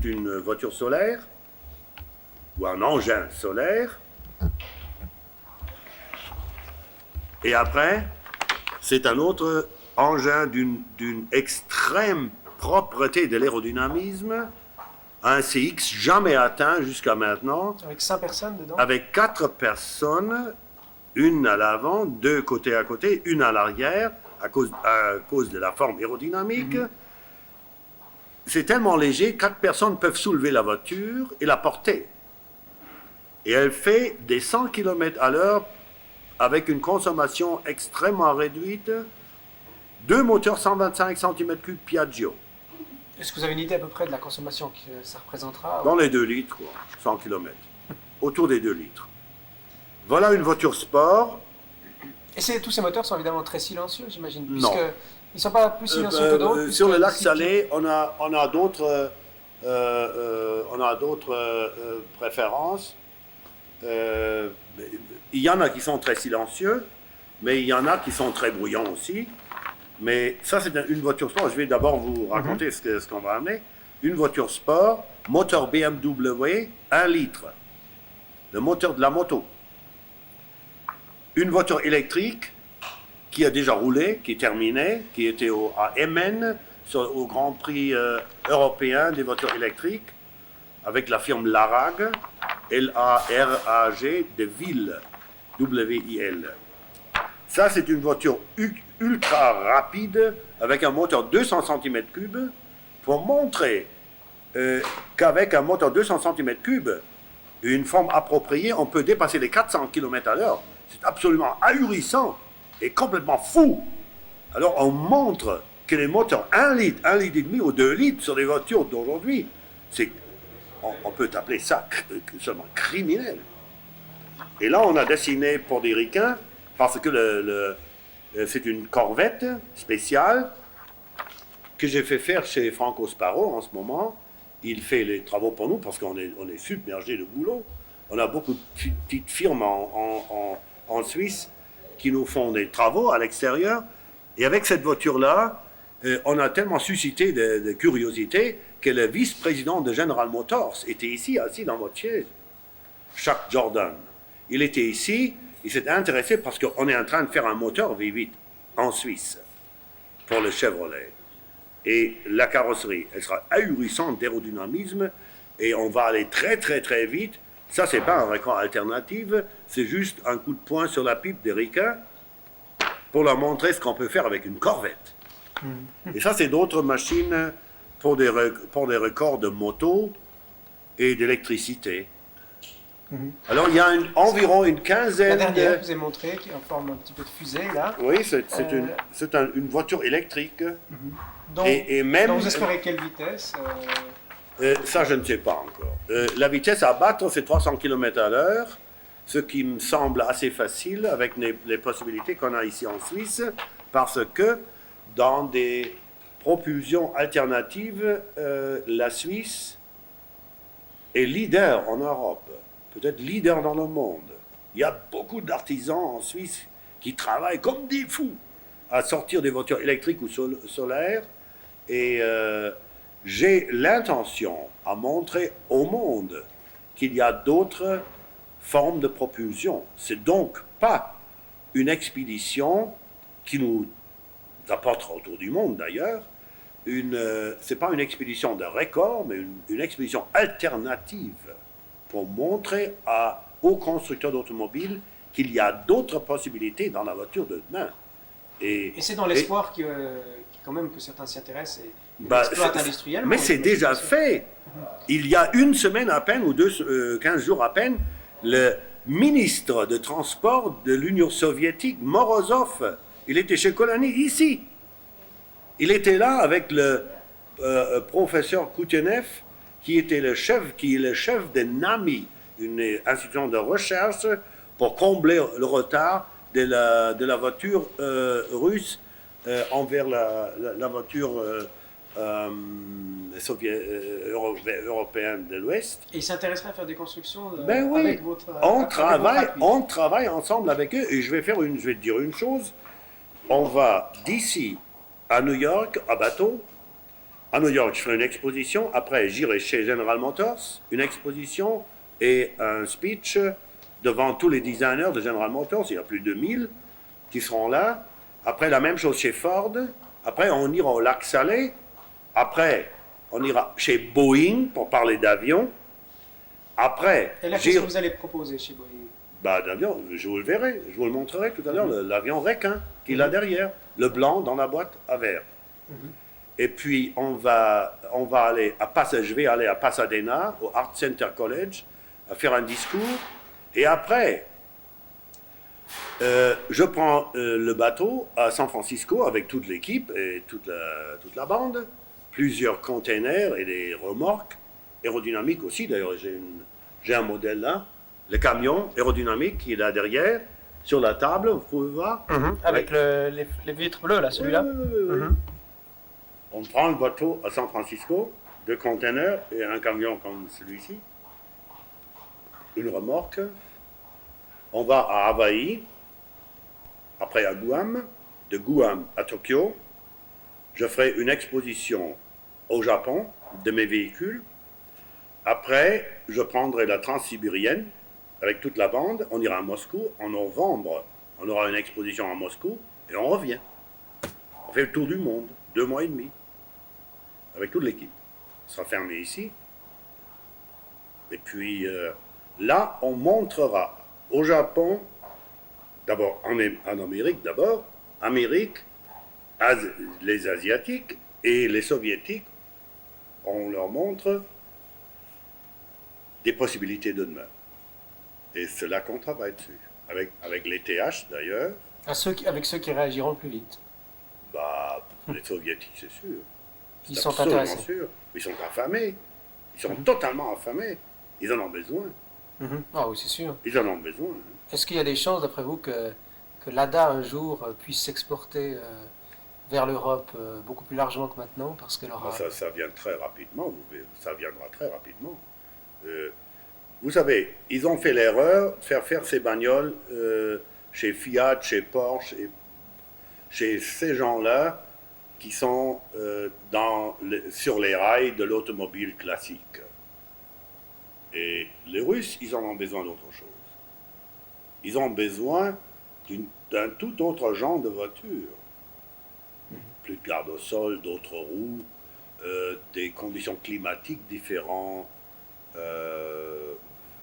une voiture solaire ou un engin solaire. Et après, c'est un autre engin d'une extrême propreté de l'aérodynamisme, un CX jamais atteint jusqu'à maintenant. Avec 5 personnes dedans? Avec 4 personnes, une à l'avant, 2 côté à côté, une à l'arrière, à cause de la forme aérodynamique. C'est tellement léger, 4 personnes peuvent soulever la voiture et la porter. Et elle fait des 100 km/h avec une consommation extrêmement réduite. 2 moteurs 125 cm3 Piaggio. Est-ce que vous avez une idée à peu près de la consommation que ça représentera? Dans les 2 litres, quoi, 100 km. Autour des 2 litres. Voilà une voiture sport. Et tous ces moteurs sont évidemment très silencieux, j'imagine. Non. Ils ne sont pas plus silencieux que d'autres. Sur le lac Salé, on a d'autres préférences. Il y en a qui sont très silencieux, mais il y en a qui sont très bruyants aussi. Mais ça, c'est une voiture sport. Je vais d'abord vous raconter ce qu'on va amener. Une voiture sport, moteur BMW, 1 litre. Le moteur de la moto. Une voiture électrique qui a déjà roulé, qui est terminée, qui était à Emmen, au Grand Prix européen des voitures électriques, avec la firme Larag, L-A-R-A-G, de Ville, W-I-L. Ça, c'est une voiture ultra rapide, avec un moteur 200 cm3, pour montrer qu'avec un moteur 200 cm3, une forme appropriée, on peut dépasser les 400 km/h. C'est absolument ahurissant et complètement fou. Alors, on montre que les moteurs 1 litre, 1,5 litre ou 2 litres sur les voitures d'aujourd'hui, on peut appeler ça seulement criminel. Et là, on a dessiné pour des ricains, parce que c'est une corvette spéciale que j'ai fait faire chez Franco Sparrow en ce moment. Il fait les travaux pour nous parce qu'on est submergé de boulot. On a beaucoup de petites firmes en Suisse qui nous font des travaux à l'extérieur. Et avec cette voiture-là, on a tellement suscité de curiosité que le vice-président de General Motors était ici, assis dans votre chaise. Chuck Jordan. Il était ici, il s'est intéressé parce qu'on est en train de faire un moteur V8 en Suisse pour le Chevrolet. Et la carrosserie, elle sera ahurissante d'aérodynamisme et on va aller très très très vite. Ça, c'est pas un record alternatif, c'est juste un coup de poing sur la pipe des ricains pour leur montrer ce qu'on peut faire avec une corvette. Et ça, c'est d'autres machines pour des records de moto et d'électricité. Alors, il y a environ une quinzaine... La dernière, je vous ai montré, qui est en forme un petit peu de fusée, là. Oui, c'est une voiture électrique. Donc, et même, vous espérez quelle vitesse ça, je ne sais pas encore. La vitesse à battre, c'est 300 km/h, ce qui me semble assez facile avec les possibilités qu'on a ici en Suisse, parce que dans des propulsions alternatives, la Suisse est leader en Europe, peut-être leader dans le monde. Il y a beaucoup d'artisans en Suisse qui travaillent comme des fous à sortir des voitures électriques ou solaires. Et j'ai l'intention à montrer au monde qu'il y a d'autres formes de propulsion. C'est donc pas une expédition qui nous apportera autour du monde d'ailleurs. C'est pas une expédition de record, mais une expédition alternative pour montrer aux constructeurs d'automobiles qu'il y a d'autres possibilités dans la voiture de demain. Et c'est dans l'espoir quand même que certains s'y intéressent et l'exploitent industriellement. Mais c'est déjà fait. Il y a une semaine à peine, ou 15 jours à peine, le ministre de Transport de l'Union soviétique, Morozov, il était chez Kolani, ici. Il était là avec le professeur Koutenev, qui est le chef de NAMI, une institution de recherche pour combler le retard de la voiture russe envers la voiture européenne de l'Ouest. Et ils s'intéresseraient à faire des constructions avec votre... On travaille ensemble avec eux, et je vais te dire une chose. On va d'ici à New York, à bateau. À New York, je ferai une exposition. Après, j'irai chez General Motors, une exposition et un speech devant tous les designers de General Motors. Il y a plus de 1000 qui seront là. Après, la même chose chez Ford. Après, on ira au lac Salé. Après, on ira chez Boeing pour parler d'avions. Après... Et là, qu'est-ce que vous allez proposer chez Boeing? D'avion, je vous le verrai, je vous le montrerai tout à l'heure, l'avion requin qu'il a derrière, le blanc dans la boîte à verre. Et puis, on va aller je vais aller à Pasadena, au Art Center College, à faire un discours. Et après, je prends le bateau à San Francisco avec toute l'équipe et toute la bande, plusieurs containers et des remorques aérodynamiques aussi. D'ailleurs, j'ai un modèle là, le camion aérodynamique qui est là derrière, sur la table, vous pouvez voir. Avec les vitres bleues, là, celui-là. Oui. On prend le bateau à San Francisco, 2 containers et un camion comme celui-ci, une remorque. On va à Hawaï, après à Guam, de Guam à Tokyo. Je ferai une exposition au Japon de mes véhicules. Après, je prendrai la Transsibérienne avec toute la bande. On ira à Moscou en novembre. On aura une exposition à Moscou et on revient. On fait le tour du monde, 2 mois et demi, avec toute l'équipe. On sera fermé ici. Et puis là, on montrera au Japon, d'abord en Amérique, les Asiatiques et les Soviétiques, on leur montre des possibilités de demain. Et c'est là qu'on travaille dessus. Avec les TH d'ailleurs. Avec ceux qui réagiront le plus vite. Les Soviétiques, c'est sûr. Ils sont intéressés. Sûr. Ils sont affamés. Ils sont totalement affamés. Ils en ont besoin. Ah oui, c'est sûr. Ils en ont besoin. Est-ce qu'il y a des chances, d'après vous, que l'ADA un jour puisse s'exporter vers l'Europe beaucoup plus largement que maintenant parce qu'elle aura... Ça vient très rapidement. Ça viendra très rapidement. Vous savez, ils ont fait l'erreur de faire ces bagnoles chez Fiat, chez Porsche, chez ces gens-là qui sont sur les rails de l'automobile classique. Et les Russes, ils en ont besoin d'autre chose. Ils ont besoin d'un tout autre genre de voiture. Plus de garde au sol, d'autres roues, des conditions climatiques différentes,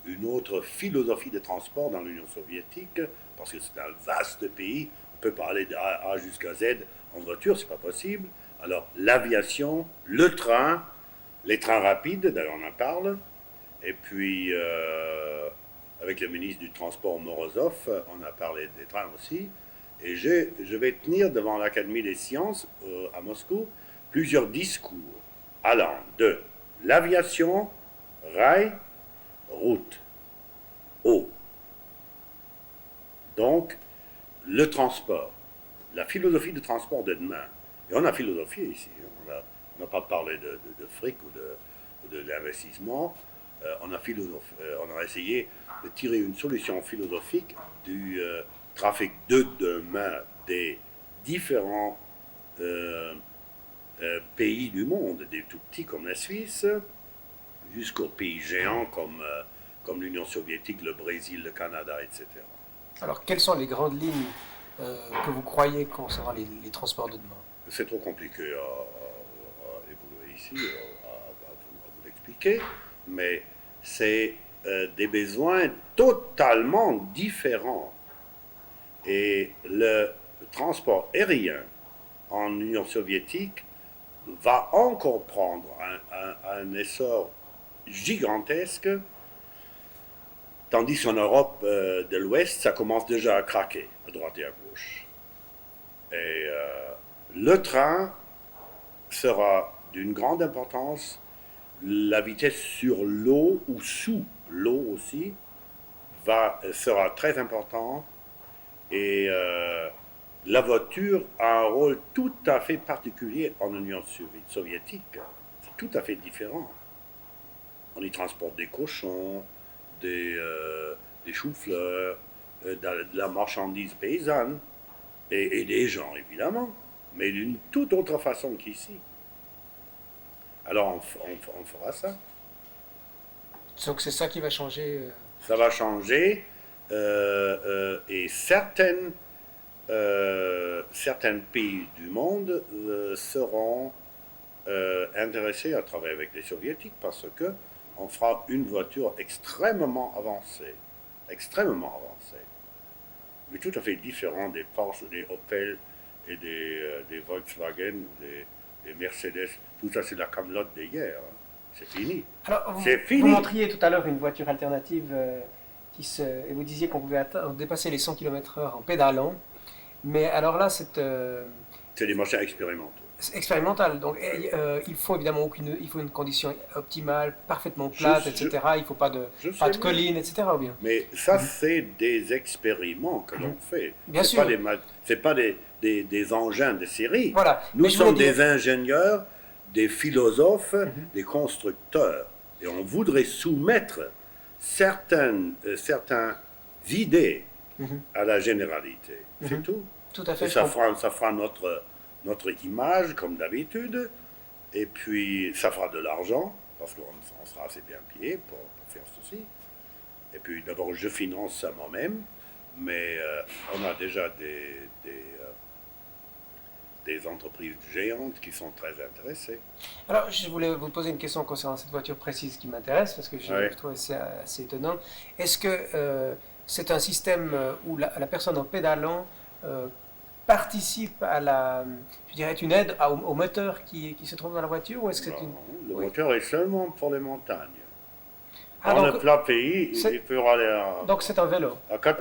une autre philosophie de transport dans l'Union soviétique, parce que c'est un vaste pays, on peut pas aller de A jusqu'à Z en voiture, c'est pas possible. Alors l'aviation, le train, les trains rapides, d'ailleurs on en parle, et puis avec le ministre du Transport Morozov, on a parlé des trains aussi, et je vais tenir devant l'Académie des sciences à Moscou plusieurs discours allant de l'aviation, rail, route, eau. Donc, le transport, la philosophie de transport de demain, Et on a philosophie ici. On n'a pas parlé de fric ou de l'investissement. On a essayé de tirer une solution philosophique du trafic de demain des différents pays du monde, des tout petits comme la Suisse, jusqu'aux pays géants comme l'Union soviétique, le Brésil, le Canada, etc. Alors, quelles sont les grandes lignes que vous croyez concernant les transports de demain? C'est trop compliqué à évoluer ici, à vous l'expliquer, mais c'est des besoins totalement différents. Et le transport aérien en Union soviétique va encore prendre un essor gigantesque, tandis qu'en Europe de l'Ouest, ça commence déjà à craquer, à droite et à gauche. Et le train sera d'une grande importance, la vitesse sur l'eau ou sous l'eau aussi sera très importante, et la voiture a un rôle tout à fait particulier en Union soviétique. C'est tout à fait différent. On y transporte des cochons, des choux-fleurs, de la marchandise paysanne, et des gens évidemment, mais d'une toute autre façon qu'ici. Alors on fera ça. Donc c'est ça qui va changer. Ça va changer, et certains pays du monde seront intéressés à travailler avec les soviétiques parce que on fera une voiture extrêmement avancée, mais tout à fait différent des Porsche, des Opel et des Volkswagen, des Mercedes. Tout ça, c'est la camelote d'hier. Hein. C'est fini. Alors, c'est fini. Vous montriez tout à l'heure une voiture alternative et vous disiez qu'on pouvait dépasser les 100 km/h en pédalant. Mais alors là, c'est des machins expérimentaux. Expérimental. Donc il faut évidemment il faut une condition optimale, parfaitement plate, etc. Il ne faut pas de collines, etc. Ou bien. Mais ça, c'est des expériments que l'on fait. Bien sûr. C'est pas des engins de série. Voilà. Nous sommes des ingénieurs, des philosophes, des constructeurs. Et on voudrait soumettre certaines idées à la généralité. C'est tout. Tout à fait. Et ça fera notre image, comme d'habitude. Et puis, ça fera de l'argent, parce qu'on sera assez bien payé pour faire ceci. Et puis, d'abord, je finance ça moi-même. Mais on a déjà des entreprises géantes qui sont très intéressées. Alors, je voulais vous poser une question concernant cette voiture précise qui m'intéresse, parce que je trouve assez étonnant. Est-ce que c'est un système où la personne en pédalant participe à une aide au moteur qui se trouve dans la voiture, ou est-ce que le moteur est seulement pour les montagnes. Dans le plat pays, il peut aller donc c'est un vélo.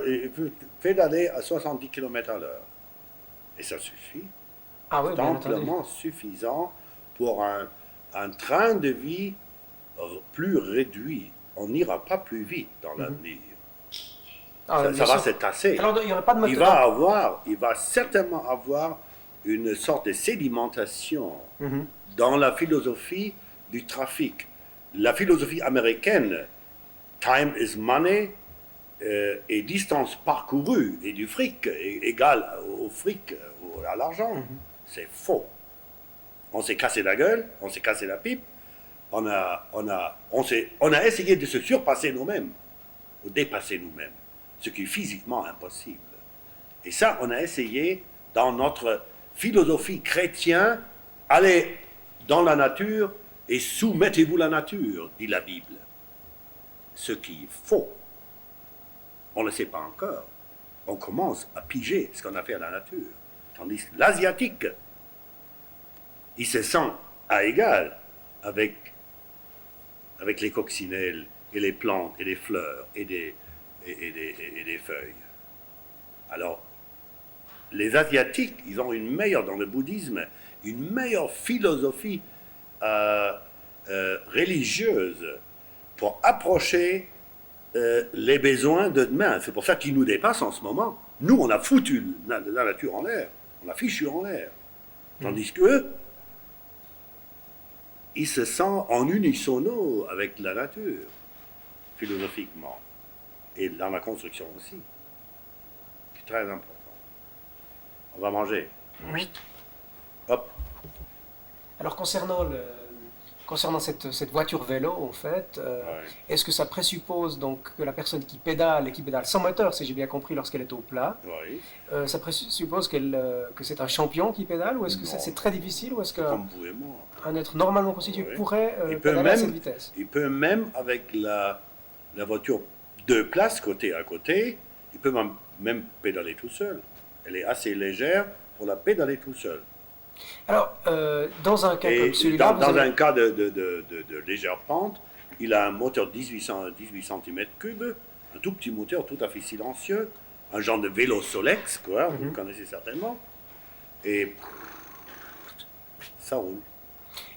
Il peut pédaler à 70 km/h. Et ça suffit. Ah oui, c'est amplement suffisant pour un train de vie plus réduit. On n'ira pas plus vite dans l'avenir. Ça va se tasser. Alors, il n'y aura pas de moteur. Il va certainement avoir une sorte de sédimentation dans la philosophie du trafic. La philosophie américaine, time is money, et distance parcourue et du fric égale au fric, à l'argent. C'est faux. On s'est cassé la gueule, on s'est cassé la pipe, on a essayé de se surpasser nous-mêmes, ou dépasser nous-mêmes, ce qui est physiquement impossible. Et ça, on a essayé dans notre philosophie chrétienne, allez dans la nature et soumettez-vous la nature, dit la Bible. Ce qui est faux. On ne le sait pas encore. On commence à piger ce qu'on a fait à la nature. Tandis que l'asiatique, il se sent à égal avec les coccinelles et les plantes et les fleurs et des feuilles. Alors, les Asiatiques, ils ont dans le bouddhisme, une meilleure philosophie religieuse pour approcher les besoins de demain. C'est pour ça qu'ils nous dépassent en ce moment. Nous, on a foutu la nature en l'air. On a fichu en l'air. Tandis que il se sent en unisono avec la nature, philosophiquement, et dans la construction aussi. C'est très important. On va manger. Oui. Hop. Alors concernant cette voiture vélo, en fait, Ouais. est-ce que ça présuppose donc que la personne qui pédale et qui pédale sans moteur, si j'ai bien compris, lorsqu'elle est au plat, Oui. ça présuppose que c'est un champion qui pédale, ou est-ce que Non. c'est très difficile, ou est-ce Comme vous et moi. qu'un être normalement constitué Oui. pourrait Il peut pédaler à même- cette vitesse? Il peut même, avec la voiture deux places côté à côté, il peut même pédaler tout seul. Elle est assez légère pour la pédaler tout seul. Alors, dans un cas Et comme celui-là, vous dans avez- un cas de légère pente, il a un moteur 18 cm3, un tout petit moteur tout à fait silencieux, un genre de vélo Solex, quoi, vous le connaissez certainement, et ça roule.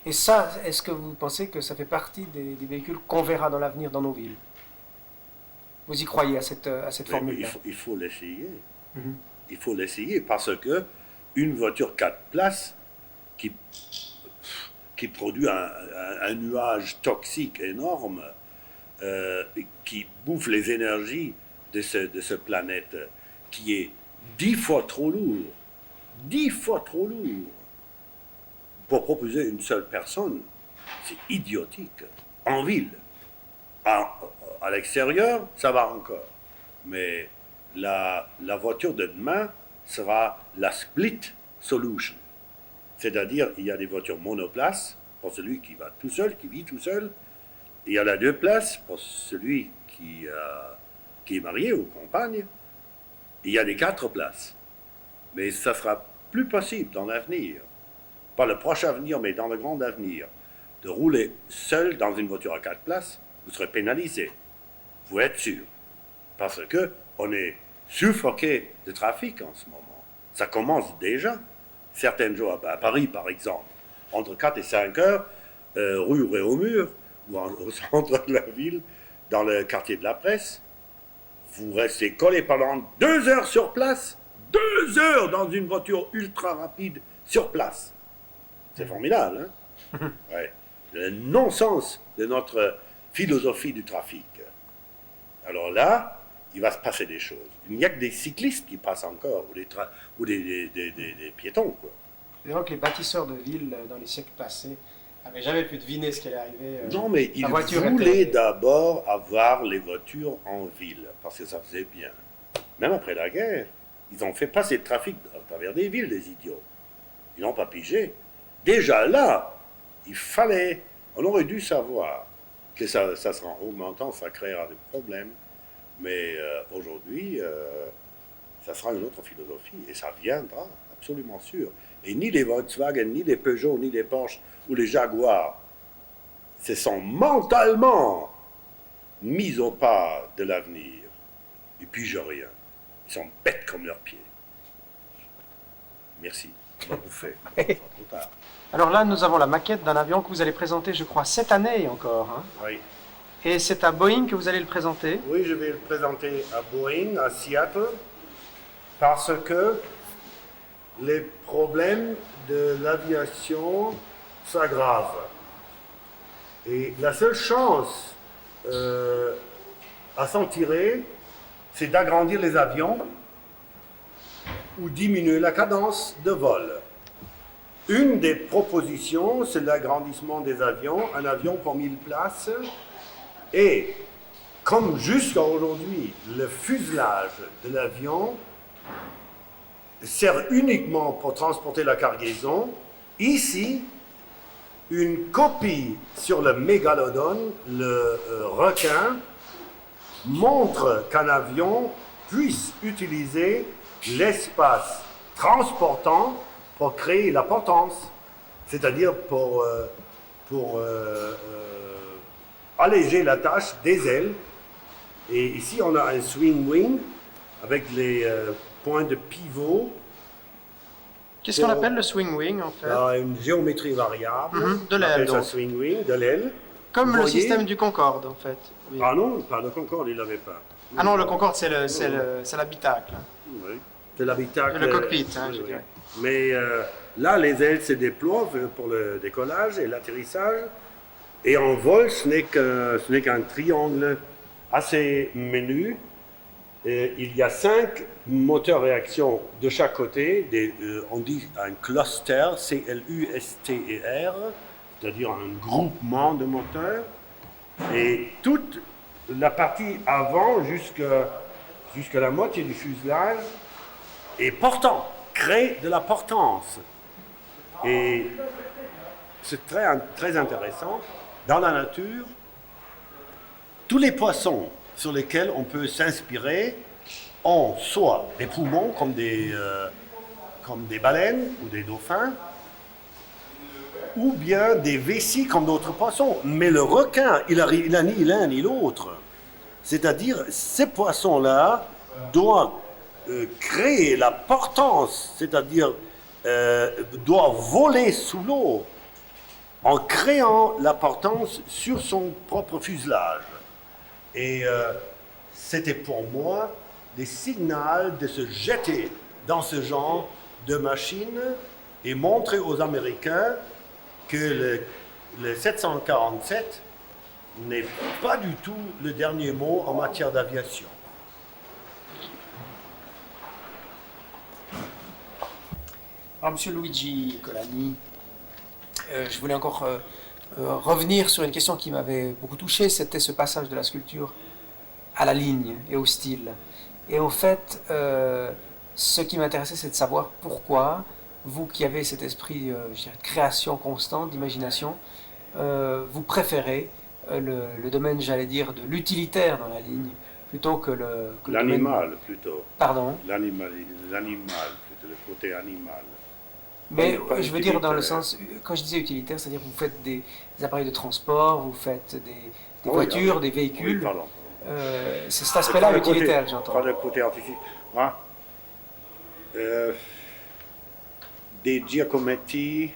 Et ça, est-ce que vous pensez que ça fait partie des véhicules qu'on verra dans l'avenir dans nos villes? Vous y croyez à cette Mais formule-là? il faut l'essayer. Mhm. Il faut l'essayer parce que une voiture 4 places qui produit un nuage toxique énorme, qui bouffe les énergies de ce planète, qui est 10 fois trop lourd, 10 fois trop lourd, pour proposer une seule personne, c'est idiotique. En ville. À l'extérieur, ça va encore. Mais la voiture de demain sera la split solution. C'est-à-dire, il y a des voitures monoplaces pour celui qui va tout seul, qui vit tout seul. Il y a la deux places pour celui qui est marié ou compagne. Il y a des 4 places. Mais ça sera plus possible dans l'avenir, pas le proche avenir, mais dans le grand avenir, de rouler seul dans une voiture à 4 places. Vous serez pénalisé. Vous pouvez être sûr. Parce que on est suffoqué de trafic en ce moment. Ça commence déjà. Certains jours, à Paris par exemple, entre 4 et 5 heures, rue Réaumur, ou au centre de la ville, dans le quartier de la Presse, vous restez collé pendant 2 heures sur place. 2 heures dans une voiture ultra rapide sur place. C'est formidable, hein? Ouais. Le non-sens de notre philosophie du trafic. Alors là, il va se passer des choses. Il n'y a que des cyclistes qui passent encore, ou des piétons, quoi. C'est vrai que les bâtisseurs de villes dans les siècles passés n'avaient jamais pu deviner ce qui allait arriver. Non, mais ils voiture voulaient était- d'abord avoir les voitures en ville, parce que ça faisait bien. Même après la guerre, ils ont fait passer le trafic à travers des villes, des idiots. Ils n'ont pas pigé. Déjà là, il fallait, on aurait dû savoir que ça sera en augmentant, ça créera des problèmes. Mais aujourd'hui, ça sera une autre philosophie, et ça viendra, absolument sûr. Et ni les Volkswagen, ni les Peugeot, ni les Porsche ou les Jaguars se sont mentalement mis au pas de l'avenir. Ils pigent rien. Ils sont bêtes comme leurs pieds. Merci. On va bouffer. Ça sera trop tard. Alors là, nous avons la maquette d'un avion que vous allez présenter, je crois, cette année encore, hein. Oui. Et c'est à Boeing que vous allez le présenter. Oui, je vais le présenter à Boeing, à Seattle, parce que les problèmes de l'aviation s'aggravent. Et la seule chance à s'en tirer, c'est d'agrandir les avions ou diminuer la cadence de vol. Une des propositions, c'est l'agrandissement des avions, un avion pour 1000 places. Et comme jusqu'à aujourd'hui, le fuselage de l'avion sert uniquement pour transporter la cargaison, ici, une copie sur le mégalodon, le requin, montre qu'un avion puisse utiliser l'espace transportant pour créer la potence, c'est-à-dire pour alléger la tâche des ailes. Et ici, on a un swing wing avec les points de pivot. Qu'est-ce qu'on appelle le swing wing, en fait? Une géométrie variable. De On l'aile, appelle ça donc. swing wing, de l'aile. Comme Vous le voyez? système du Concorde, en fait. Oui. Ah non, pas le Concorde, il l'avait pas. Ah non, le Concorde, c'est l'habitacle. Oui. de l'habitacle. Le cockpit, hein, oui, je oui. dirais. Mais là, les ailes se déploient pour le décollage et l'atterrissage. Et en vol, ce n'est qu'un triangle assez menu. Et il y a 5 moteurs réaction de chaque côté. On dit un cluster, C-L-U-S-T-E-R, c'est-à-dire un groupement de moteurs. Et toute la partie avant, jusqu'à la moitié du fuselage, est portant, crée de la portance. Et c'est très intéressant. Dans la nature, tous les poissons sur lesquels on peut s'inspirer ont soit des poumons comme des baleines ou des dauphins, ou bien des vessies comme d'autres poissons. Mais le requin, il n'a ni l'un ni l'autre. C'est-à-dire, ces poissons-là doivent créer la portance, c'est-à-dire doivent voler sous l'eau en créant la portance sur son propre fuselage. Et c'était pour moi des signaux de se jeter dans ce genre de machine et montrer aux Américains que le 747 n'est pas du tout le dernier mot en matière d'aviation. Alors, Monsieur Luigi Colani, je voulais encore revenir sur une question qui m'avait beaucoup touché, c'était ce passage de la sculpture à la ligne et au style. Et au fait, ce qui m'intéressait, c'est de savoir pourquoi, vous qui avez cet esprit je dirais, de création constante, d'imagination, vous préférez le domaine, j'allais dire, de l'utilitaire dans la ligne, plutôt que que l'animal, domaine... plutôt. Pardon. L'animal, plutôt, le côté animal. Mais je veux dire dans le sens, quand je disais utilitaire, c'est-à-dire que vous faites des appareils de transport, vous faites des voitures, des véhicules. Oui, pardon. C'est cet aspect-là utilitaire que j'entends. Pas le côté artificiel. Hein? Des Giacometti,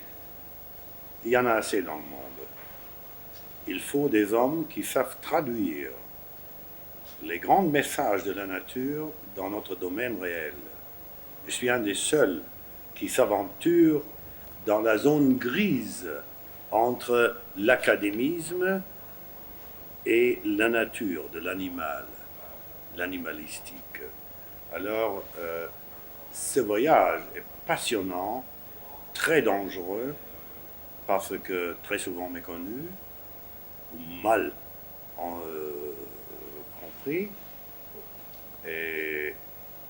il y en a assez dans le monde. Il faut des hommes qui savent traduire les grands messages de la nature dans notre domaine réel. Je suis un des seuls qui s'aventure dans la zone grise entre l'académisme et la nature de l'animal, l'animalistique. Alors, ce voyage est passionnant, très dangereux, parce que très souvent méconnu, ou mal compris, et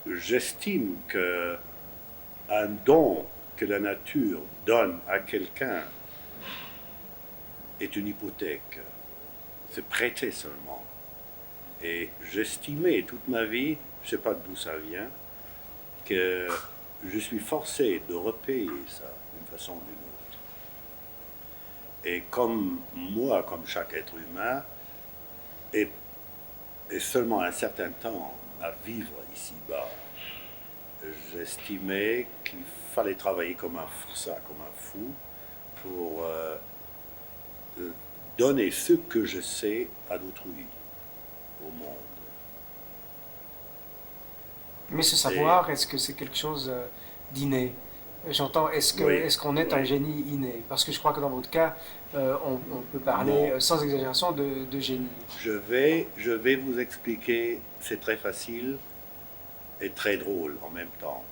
j'estime qu'un don que la nature donne à quelqu'un est une hypothèque. C'est prêté seulement. Et j'estimais toute ma vie, je ne sais pas d'où ça vient, que je suis forcé de repayer ça d'une façon ou d'une autre. Et comme moi, comme chaque être humain, est seulement un certain temps à vivre ici-bas, j'estimais qu'il fallait travailler comme un forçat, comme un fou, pour donner ce que je sais à d'autrui, au monde. Mais ce savoir, est-ce que c'est quelque chose d'inné? J'entends, est-ce qu'on est un génie inné? Parce que je crois que dans votre cas, on peut parler sans exagération de génie. Je vais vous expliquer, c'est très facile et très drôle en même temps.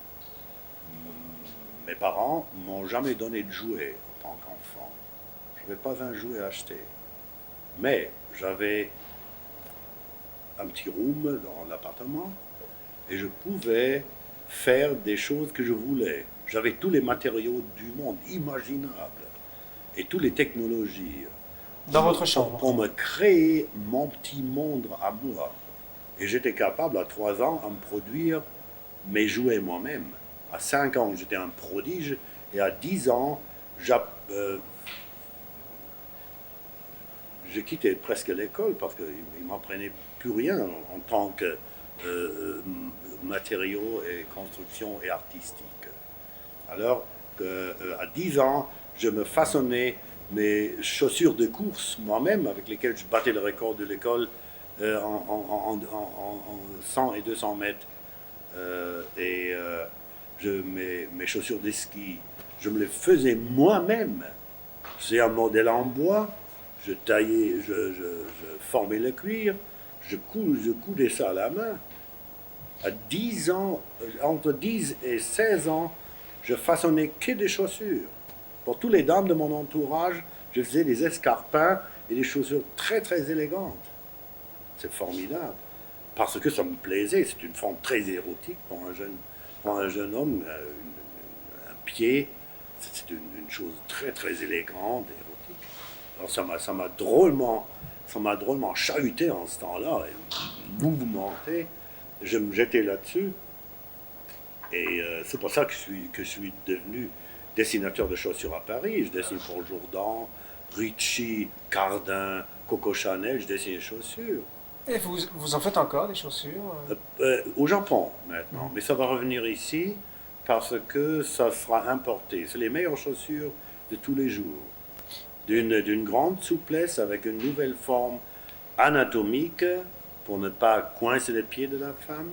Mes parents m'ont jamais donné de jouets en tant qu'enfant. Je n'avais pas un jouet à acheter. Mais j'avais un petit room dans l'appartement et je pouvais faire des choses que je voulais. J'avais tous les matériaux du monde imaginables et toutes les technologies. Dans votre chambre? Pour me créer mon petit monde à moi. Et j'étais capable à 3 ans de me produire mes jouets moi-même. À 5 ans, j'étais un prodige et à 10 ans, j'ai quitté presque l'école parce qu'ils ne m'apprenaient plus rien en tant que matériaux et construction et artistique. Alors à 10 ans, je me façonnais mes chaussures de course moi-même avec lesquelles je battais le record de l'école en 100 et 200 mètres Mes chaussures de ski, je me les faisais moi-même. C'est un modèle en bois, je taillais, je formais le cuir, je coudais ça à la main. À 10 ans, entre 10 et 16 ans, je façonnais que des chaussures. Pour toutes les dames de mon entourage, je faisais des escarpins et des chaussures très très élégantes. C'est formidable. Parce que ça me plaisait, c'est une forme très érotique pour un jeune homme. Un pied, c'est une chose très très élégante, érotique. Alors ça m'a drôlement chahuté en ce temps-là, et mouvementé. Je me jetais là-dessus. Et c'est pour ça que je suis devenu dessinateur de chaussures à Paris. Je dessine pour Jourdan, Ricci, Cardin, Coco Chanel, je dessine les chaussures. Et vous en faites encore des chaussures? Au Japon maintenant, mais ça va revenir ici parce que ça sera importé. C'est les meilleures chaussures de tous les jours. D'une grande souplesse avec une nouvelle forme anatomique pour ne pas coincer les pieds de la femme,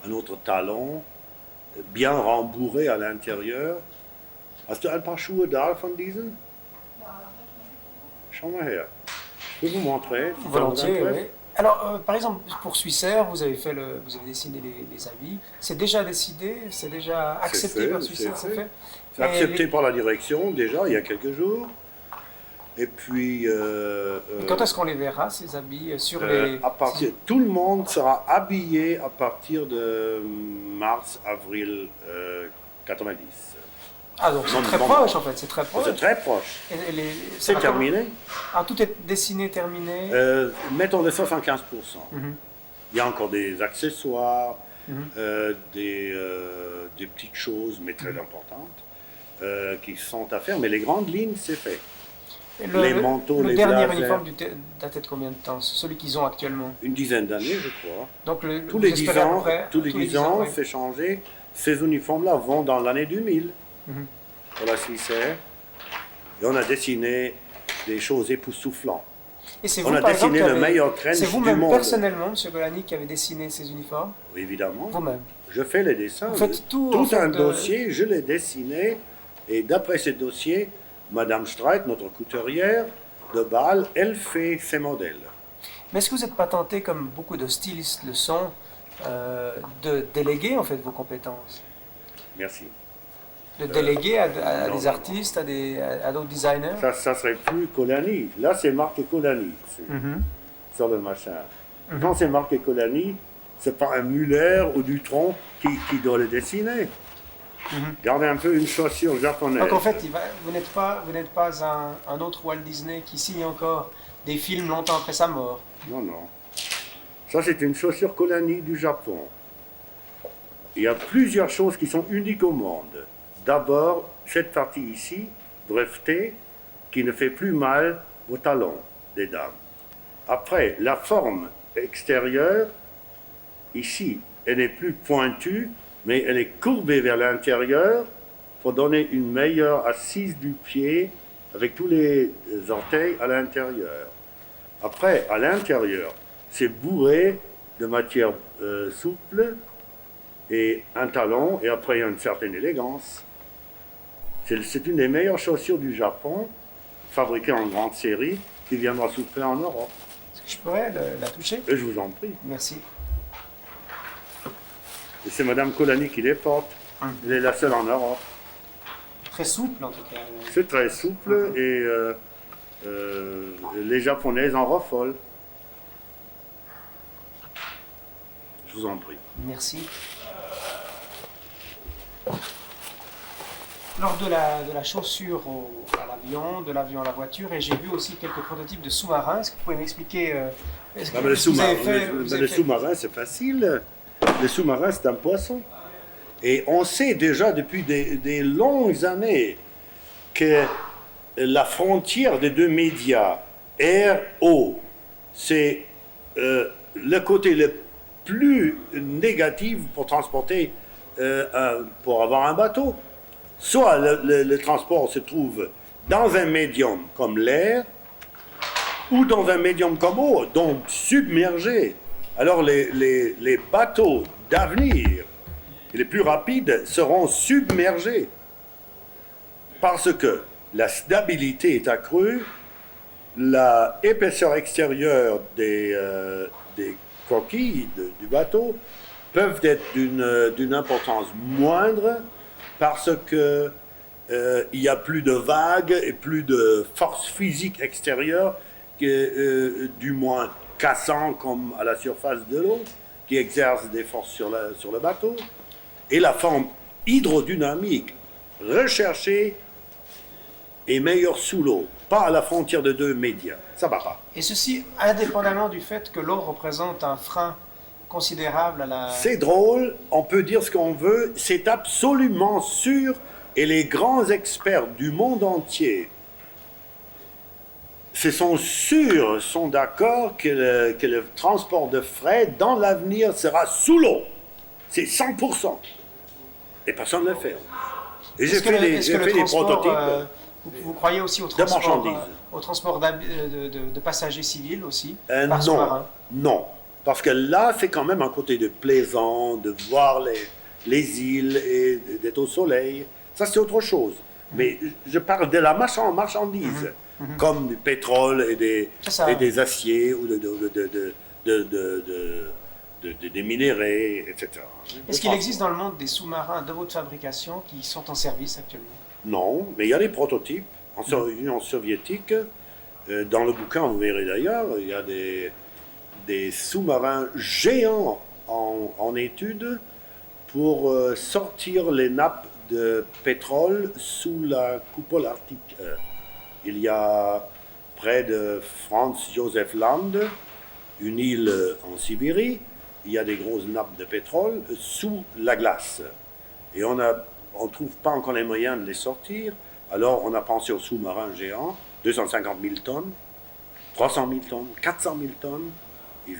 un autre talon, bien rembourré à l'intérieur. Hast du ein paar Schuhe da von diesen? Schau mal her. Je peux vous montrer. Si Volontiers, oui. Alors, par exemple, pour Swissair, vous avez dessiné les habits. C'est déjà décidé, c'est déjà accepté par Swissair, c'est fait. C'est accepté par la direction déjà il y a quelques jours. Et puis. Quand est-ce qu'on les verra ces habits sur les. Tout le monde sera habillé à partir de mars-avril 90. Ah, donc c'est très proche en fait, c'est très proche. C'est très proche. C'est terminé. Ah, tout est dessiné, terminé. Mettons de 75%. Il y a encore des accessoires, des petites choses, mais très importantes, qui sont à faire. Mais les grandes lignes, c'est fait. Les manteaux, les dernier blazers. uniforme datait de combien de temps? Celui qu'ils ont actuellement? Une dizaine d'années, je crois. Donc tous les 10 ans, on oui. fait changer. Ces uniformes-là vont dans l'année 2000 pour la Swissair. Et on a dessiné des choses époustouflantes. Et c'est on a dessiné le meilleur trench du monde. C'est vous-même personnellement, M. Golani, qui avez dessiné ces uniformes? Oui, évidemment. Vous-même? Je fais les dessins. Vous faites tout un dossier, je l'ai dessiné. Et d'après ces dossiers, Madame Streit, notre couturière de Bâle, elle fait ses modèles. Mais est-ce que vous n'êtes pas tenté, comme beaucoup de stylistes le sont, de déléguer en fait vos compétences? Merci. De déléguer à des artistes, à d'autres designers? Ça serait plus Golani. Là, c'est marqué Golani sur le machin. Quand c'est marqué Golani, c'est pas un Müller ou Dutronc qui doit le dessiner. Gardez un peu une chaussure japonaise. Donc en fait, vous n'êtes pas un autre Walt Disney qui signe encore des films longtemps après sa mort. Non, non. Ça, c'est une chaussure Golani du Japon. Il y a plusieurs choses qui sont uniques au monde. D'abord, cette partie ici, brevetée, qui ne fait plus mal aux talons des dames. Après, la forme extérieure, ici, elle n'est plus pointue, mais elle est courbée vers l'intérieur pour donner une meilleure assise du pied avec tous les orteils à l'intérieur. Après, à l'intérieur, c'est bourré de matière souple et un talon, et après il y a une certaine élégance. C'est une des meilleures chaussures du Japon, fabriquée en grande série, qui viendra sous peu en Europe. Est-ce que je pourrais la toucher? Et je vous en prie. Merci. Et c'est Madame Golani qui les porte. Elle est la seule en Europe. Très souple en tout cas. C'est très souple et les Japonaises en raffolent. Je vous en prie. Merci. Lors de la chaussure à l'avion, de l'avion à la voiture, et j'ai vu aussi quelques prototypes de sous-marins. Est-ce que vous pouvez m'expliquer le sous-marin, c'est facile. Le sous-marin, c'est un poisson. Et on sait déjà depuis des longues années que la frontière des deux médias, air, eau, c'est le côté le plus négatif pour transporter, pour avoir un bateau. Soit le transport se trouve dans un médium comme l'air, ou dans un médium comme eau, donc submergé. Alors les bateaux d'avenir et les plus rapides seront submergés parce que la stabilité est accrue, la épaisseur extérieure des coquilles du bateau peuvent être d'une importance moindre parce que il y a plus de vagues et plus de force physique extérieure du moins cassant comme à la surface de l'eau, qui exerce des forces sur le bateau, et la forme hydrodynamique recherchée est meilleure sous l'eau, pas à la frontière de deux médias. Ça va pas. Et ceci indépendamment du fait que l'eau représente un frein considérable à la... C'est drôle, on peut dire ce qu'on veut, c'est absolument sûr, et les grands experts du monde entier sont d'accord que le transport de fret dans l'avenir sera sous l'eau. C'est 100%. Et personne ne le fait. Et j'ai fait des prototypes. Vous croyez aussi au transport de passagers civils aussi, par sous-marin? Non. Parce que là, c'est quand même un côté de plaisant, de voir les îles et d'être au soleil. Ça, c'est autre chose. Mais je parle de la marchandise, comme du pétrole et des aciers ou des minéraux, etc. Est-ce qu'il existe dans le monde des sous-marins de votre fabrication qui sont en service actuellement? Non, mais il y a des prototypes en Union soviétique. Dans le bouquin, vous verrez d'ailleurs, il y a des sous-marins géants en étude pour sortir les nappes de pétrole sous la coupole arctique. Il y a près de Franz Josef Land, une île en Sibérie, il y a des grosses nappes de pétrole sous la glace. Et on ne trouve pas encore les moyens de les sortir, alors on a pensé aux sous-marins géants, 250 000 tonnes, 300 000 tonnes, 400 000 tonnes. Ils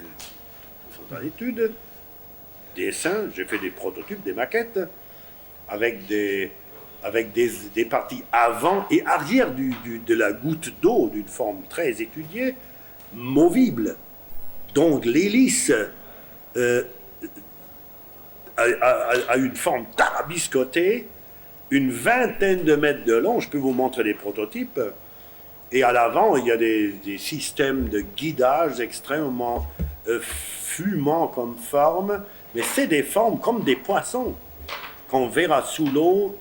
sont en étude, dessins, j'ai fait des prototypes, des maquettes, avec des parties avant et arrière de la goutte d'eau d'une forme très étudiée, movible. Donc l'hélice a une forme tarabiscotée, une vingtaine de mètres de long, je peux vous montrer des prototypes, et à l'avant il y a des systèmes de guidage extrêmement fumants comme forme, mais c'est des formes comme des poissons qu'on verra sous l'eau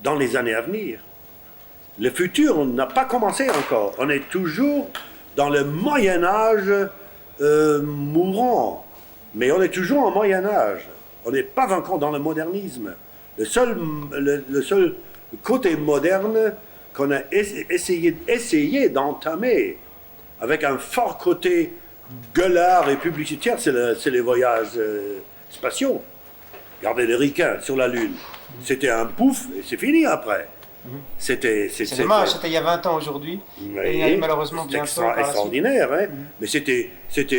dans les années à venir. Le futur n'a pas commencé encore. On est toujours dans le Moyen-Âge mourant. Mais on est toujours en Moyen-Âge. On n'est pas encore dans le modernisme. Le seul côté moderne qu'on a essayé d'entamer avec un fort côté gueulard et publicitaire, c'est les voyages spatiaux. Regardez les ricains sur la Lune. C'était un pouf et c'est fini après. C'est dommage, c'était il y a 20 ans aujourd'hui. Et il y a malheureusement bien peu par la suite. Extraordinaire, hein? Mais c'était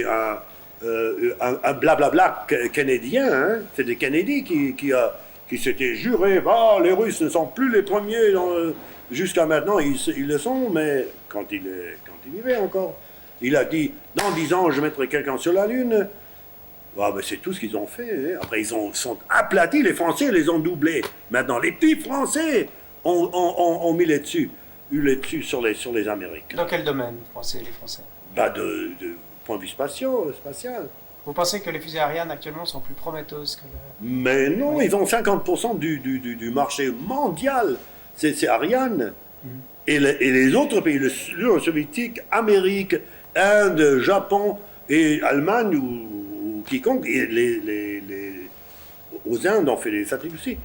un blablabla canadien. Hein? C'est des Canadiens qui s'étaient jurés, les Russes ne sont plus les premiers jusqu'à maintenant, ils le sont, mais quand il vivait encore, il a dit, dans 10 ans, je mettrai quelqu'un sur la Lune. C'est tout ce qu'ils ont fait. Hein. Après, ils sont aplatis, les Français les ont doublés. Maintenant, les petits Français ont mis les dessus sur les Américains. Dans quel domaine, vous pensez, les Français? De point de vue spatial. Vous pensez que les fusées Ariane actuellement sont plus prometteuses que Mais non, ils ont 50% du marché mondial. C'est Ariane. Et les autres pays, l'Union soviétique, Amérique, Inde, Japon et Allemagne ou quiconque, et aux Indes on fait des satellites aussi,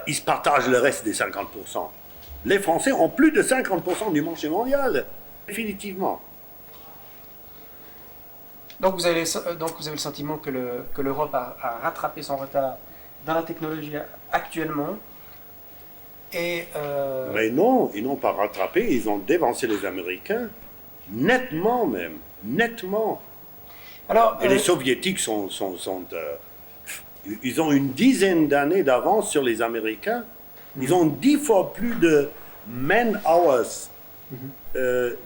ils se partagent le reste des 50%. Les Français ont plus de 50% du marché mondial, définitivement. Donc vous avez le sentiment que l'Europe a rattrapé son retard dans la technologie actuellement. Mais non, ils n'ont pas rattrapé, ils ont dévancé les Américains, nettement même, nettement. Alors, et les Soviétiques ils ont une dizaine d'années d'avance sur les Américains. Ils ont 10 fois plus de man-hours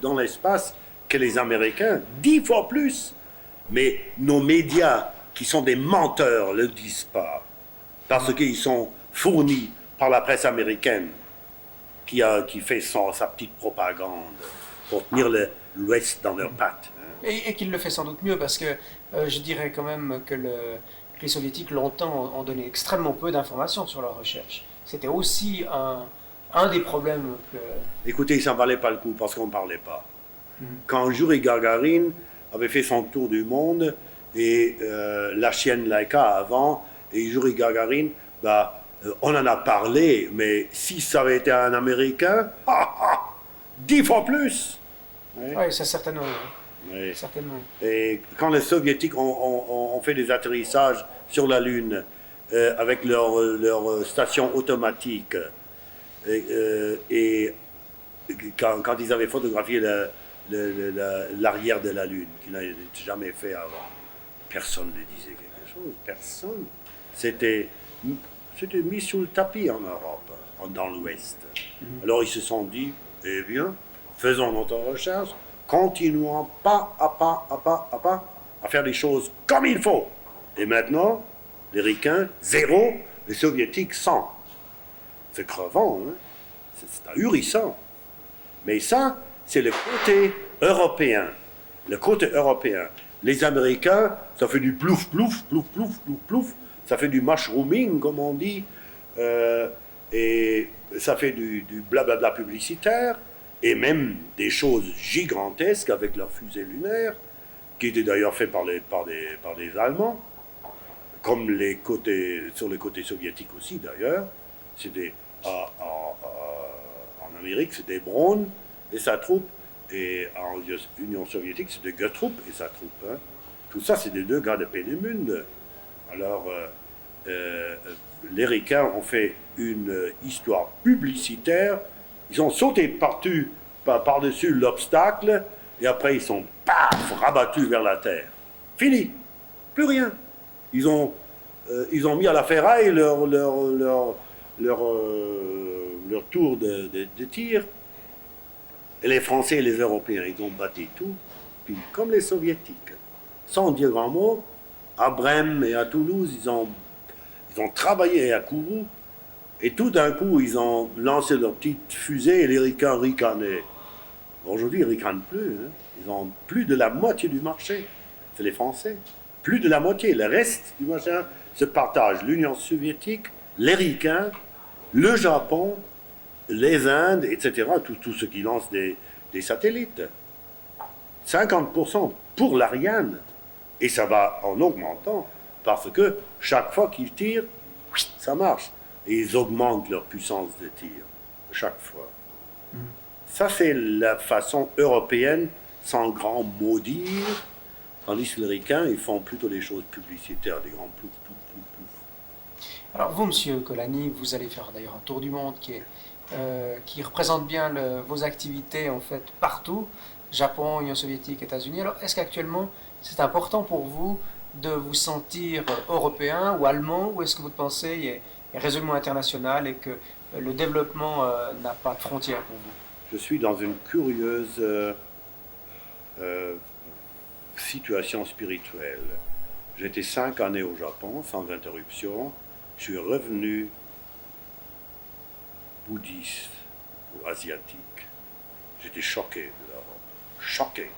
dans l'espace que les Américains, 10 fois plus. Mais nos médias, qui sont des menteurs, ne le disent pas. parce qu'ils sont fournis par la presse américaine qui fait sa petite propagande pour tenir l'Ouest dans leurs pattes. Et qu'il le fait sans doute mieux, parce que je dirais quand même que les soviétiques longtemps ont donné extrêmement peu d'informations sur leurs recherches. C'était aussi un des problèmes que... Écoutez, ça ne valait pas le coup parce qu'on ne parlait pas. Quand Yuri Gagarin avait fait son tour du monde, et la chienne Laika avant, et Yuri Gagarin, on en a parlé, mais si ça avait été un Américain, 10 fois plus. Oui, ça certainement. Oui. Certainement. Et quand les Soviétiques ont fait des atterrissages sur la Lune avec leur station automatique, et quand ils avaient photographié l'arrière de la Lune, qui n'avait jamais fait avant, personne ne disait quelque chose, personne. C'était mis sous le tapis en Europe, dans l'Ouest. Alors ils se sont dit, eh bien, faisons notre recherche, continuons pas à pas à faire des choses comme il faut. Et maintenant, les Ricains, 0, les Soviétiques, 100. C'est crevant, hein? C'est ahurissant. Mais ça, c'est le côté européen. Le côté européen. Les Américains, ça fait du plouf, plouf, plouf, plouf, plouf, plouf. Ça fait du mushrooming, comme on dit. Et ça fait du blablabla publicitaire. Et même des choses gigantesques avec leurs fusées lunaires, qui étaient d'ailleurs faites par des Allemands, comme sur les côtés soviétiques aussi d'ailleurs. C'était en Amérique, c'était Braun et sa troupe, et en Union soviétique, c'était Guttrup et sa troupe. Hein. Tout ça, c'est des deux gars de Peenemünde. Alors, les Ricains ont fait une histoire publicitaire. Ils ont sauté par-dessus l'obstacle, et après ils sont rabattus vers la terre. Fini, plus rien. Ils ont mis à la ferraille leur tour de tir. Et les Français et les Européens, ils ont battu tout. Puis, comme les Soviétiques, sans dire grand mot, à Brême et à Toulouse, ils ont travaillé à Kourou. Et tout d'un coup, ils ont lancé leur petite fusée et les Ricains ricanaient. Aujourd'hui, ils ne ricanent plus. Hein. Ils ont plus de la moitié du marché. C'est les Français. Plus de la moitié. Le reste du marché se partage. L'Union soviétique, les Ricains, le Japon, les Indes, etc. Tout ce qui lance des satellites. 50% pour l'Ariane. Et ça va en augmentant. Parce que chaque fois qu'ils tirent, ça marche. Et ils augmentent leur puissance de tir, chaque fois. Ça, c'est la façon européenne, sans grand mot dire, tandis que les Ricains, ils font plutôt des choses publicitaires, des grands plouf, plouf, plouf, plouf. Alors vous, Monsieur Colani, vous allez faire d'ailleurs un tour du monde qui représente bien vos activités, en fait, partout, Japon, Union soviétique, États-Unis. Alors, est-ce qu'actuellement, c'est important pour vous de vous sentir européen ou allemand, ou est-ce que vous pensez est résolument international et que le développement n'a pas de frontières pour vous? Je suis dans une curieuse situation spirituelle. J'ai été 5 années au Japon sans interruption. Je suis revenu bouddhiste ou asiatique. J'étais choqué de l'Europe. Choqué.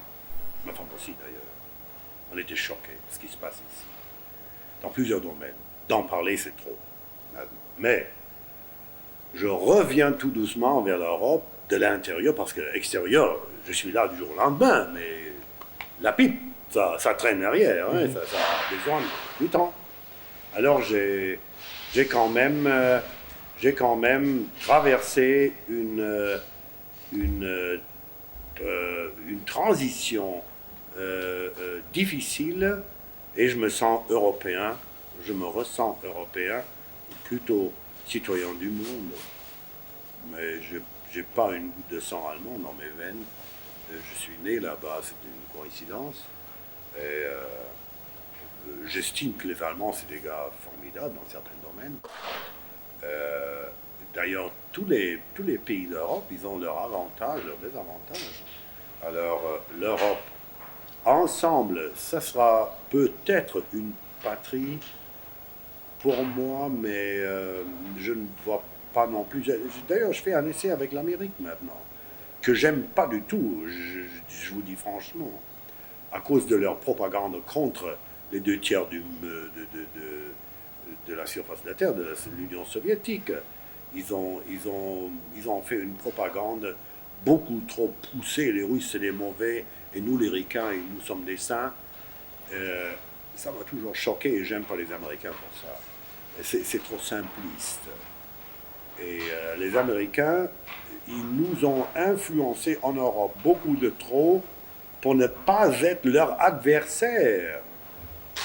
Ma femme aussi d'ailleurs. On était choqués de ce qui se passe ici. Dans plusieurs domaines. D'en parler, c'est trop. Mais je reviens tout doucement vers l'Europe de l'intérieur, parce que l'extérieur, je suis là du jour au lendemain, mais la pipe, ça traîne derrière, hein, ça a besoin du temps. Alors j'ai quand même traversé une transition difficile, et je me sens européen, je me ressens européen, plutôt citoyen du monde, mais je n'ai pas une goutte de sang allemand dans mes veines. Je suis né là-bas, c'est une coïncidence. Et j'estime que les Allemands, c'est des gars formidables dans certains domaines. D'ailleurs, tous les pays d'Europe, ils ont leurs avantages, leurs désavantages. Alors, l'Europe, ensemble, ça sera peut-être une patrie pour moi, mais je ne vois pas non plus. D'ailleurs, je fais un essai avec l'Amérique maintenant, que j'aime pas du tout, je vous dis franchement, à cause de leur propagande contre les 2 tiers de la surface de la Terre, de l'Union soviétique. Ils ont fait une propagande beaucoup trop poussée. Les Russes, c'est des mauvais, et nous, les Ricains, nous sommes des saints. Ça m'a toujours choqué, et j'aime pas les Américains pour ça. C'est trop simpliste. Et les Américains, ils nous ont influencés en Europe beaucoup de trop pour ne pas être leur adversaire.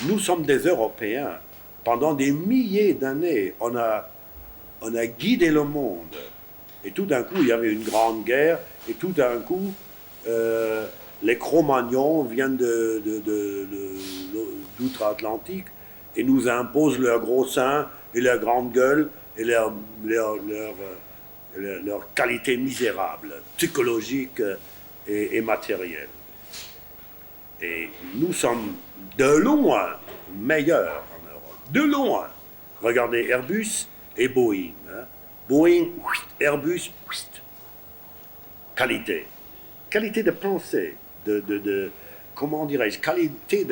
Nous sommes des Européens. Pendant des milliers d'années, on a guidé le monde. Et tout d'un coup, il y avait une grande guerre, et tout d'un coup, les Cro-Magnons viennent d'outre-Atlantique et nous imposent leur gros seins et leur grande gueule et leur qualité misérable, psychologique et matérielle. Et nous sommes de loin meilleurs en Europe, de loin. Regardez Airbus et Boeing. Hein. Boeing, Airbus, qualité. Qualité de pensée, comment dirais-je, qualité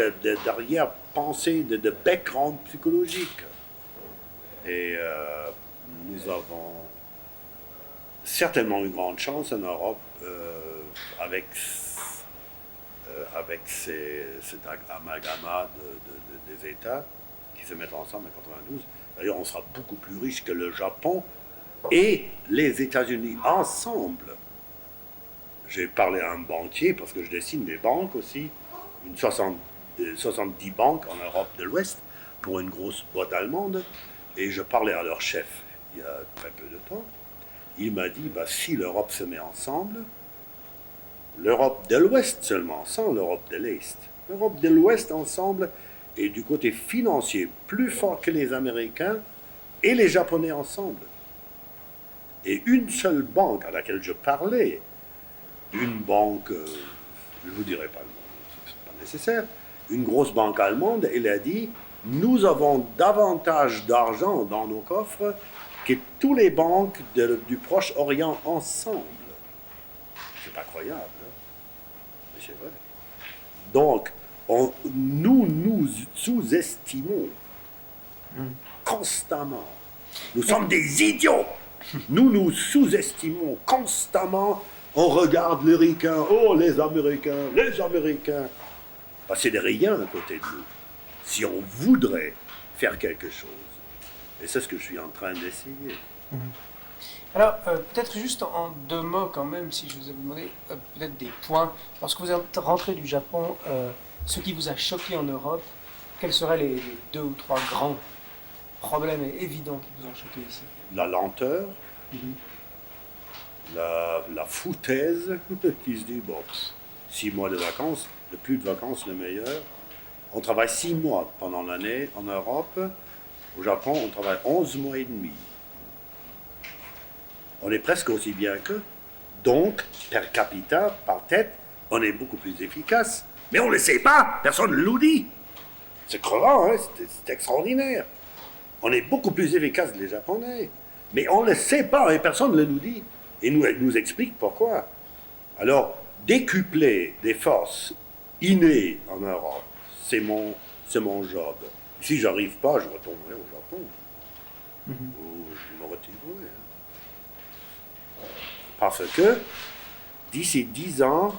d'arrière-pensée, de background psychologique. Et nous avons certainement une grande chance en Europe avec cet amalgama des États qui se mettent ensemble en 92. D'ailleurs, on sera beaucoup plus riche que le Japon et les États-Unis ensemble. J'ai parlé à un banquier, parce que je dessine des banques aussi, 70 banques en Europe de l'Ouest, pour une grosse boîte allemande, et je parlais à leur chef il y a très peu de temps. Il m'a dit, si l'Europe se met ensemble, l'Europe de l'Ouest seulement, sans l'Europe de l'Est, l'Europe de l'Ouest ensemble est du côté financier plus fort que les Américains et les Japonais ensemble. Et une seule banque à laquelle je parlais, une banque, je ne vous dirai pas le nom, ce n'est pas nécessaire, une grosse banque allemande, elle a dit, nous avons davantage d'argent dans nos coffres que toutes les banques du Proche-Orient ensemble. C'est pas croyable, hein? Mais c'est vrai. Donc, nous sous-estimons constamment. Nous sommes des idiots. Nous sous-estimons constamment. On regarde les Ricains, oh les Américains. C'est des riens à côté de nous. Si on voudrait faire quelque chose. Et c'est ce que je suis en train d'essayer. Alors, peut-être juste en 2 mots quand même, si je vous avais demandé peut-être des points. Lorsque vous êtes rentré du Japon, ce qui vous a choqué en Europe, quels seraient les 2 ou 3 grands problèmes évidents qui vous ont choqué ici? La lenteur, la foutaise, qui se dit, 6 mois de vacances, le plus de vacances, le meilleur. On travaille 6 mois pendant l'année en Europe. Au Japon, on travaille 11 mois et demi. On est presque aussi bien qu'eux. Donc, per capita, par tête, on est beaucoup plus efficace. Mais on ne le sait pas, personne ne nous dit. C'est crevant, hein? C'est extraordinaire. On est beaucoup plus efficace que les Japonais. Mais on ne le sait pas et personne ne le nous dit. Et nous explique pourquoi. Alors, décupler des forces innées en Europe, c'est mon job. Si je n'arrive pas, je retournerai au Japon. Ou je me retirerai. Parce que d'ici 10 ans,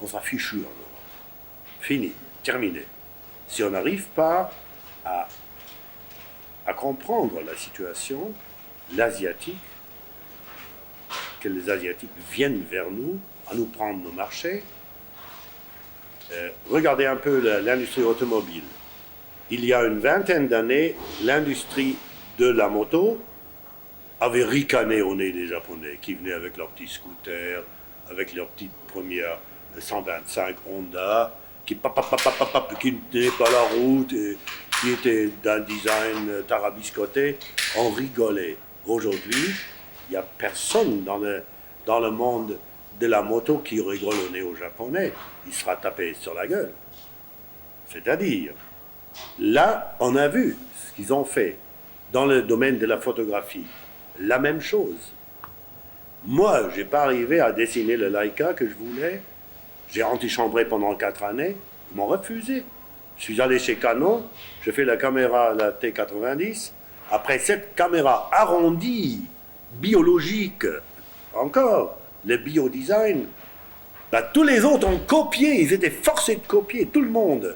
on sera fichu en Europe. Fini, terminé. Si on n'arrive pas à comprendre la situation, l'asiatique, que les Asiatiques viennent vers nous, à nous prendre nos marchés. Regardez un peu l'industrie automobile. Il y a une vingtaine d'années, l'industrie de la moto avait ricané au nez des Japonais qui venaient avec leurs petits scooters, avec leurs petites premières 125 Honda, qui ne tenaient pas la route, et qui étaient d'un design tarabiscoté. On rigolait. Aujourd'hui, il n'y a personne dans le monde de la moto qui rigole au nez aux Japonais. Il sera tapé sur la gueule. C'est-à-dire, Là, on a vu ce qu'ils ont fait dans le domaine de la photographie. La même chose. Moi, je n'ai pas arrivé à dessiner le Leica que je voulais. J'ai antichambré pendant 4 années. Ils m'ont refusé. Je suis allé chez Canon, je fais la caméra, la T90. Après cette caméra arrondie, biologique, encore, le biodesign, tous les autres ont copié, ils étaient forcés de copier, tout le monde.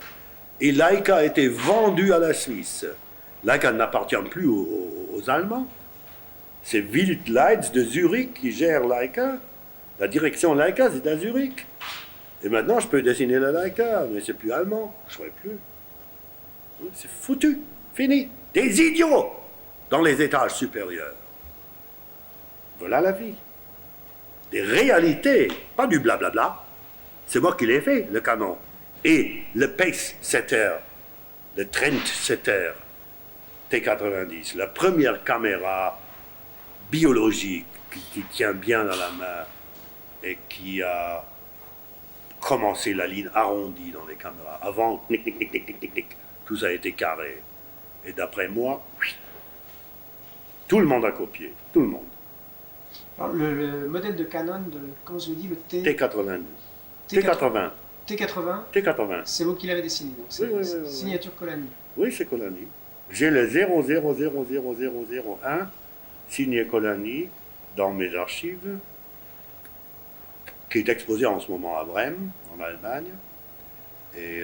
Et Leica a été vendu à la Suisse. Leica n'appartient plus aux Allemands. C'est Wildlights de Zurich qui gère Leica. La direction Leica, c'est à Zurich. Et maintenant, je peux dessiner le Leica, mais c'est plus allemand. Je ne saurais plus. C'est foutu. Fini. Des idiots dans les étages supérieurs. Voilà la vie. Des réalités, pas du blablabla. C'est moi qui l'ai fait, le Canon. Et le Pace Setter, le Trend Setter T90, la première caméra biologique qui tient bien dans la main et qui a commencé la ligne arrondie dans les caméras. Avant, tout ça a été carré. Et d'après moi, tout le monde a copié. Tout le monde. Alors, le modèle de Canon, comment je dis, le T80. T80. T80 T80. C'est vous qui l'avez dessiné, donc c'est Oui. signature Colani. Oui, c'est Colani. J'ai le 000001 signé Colani dans mes archives, qui est exposé en ce moment à Brême, en Allemagne. Et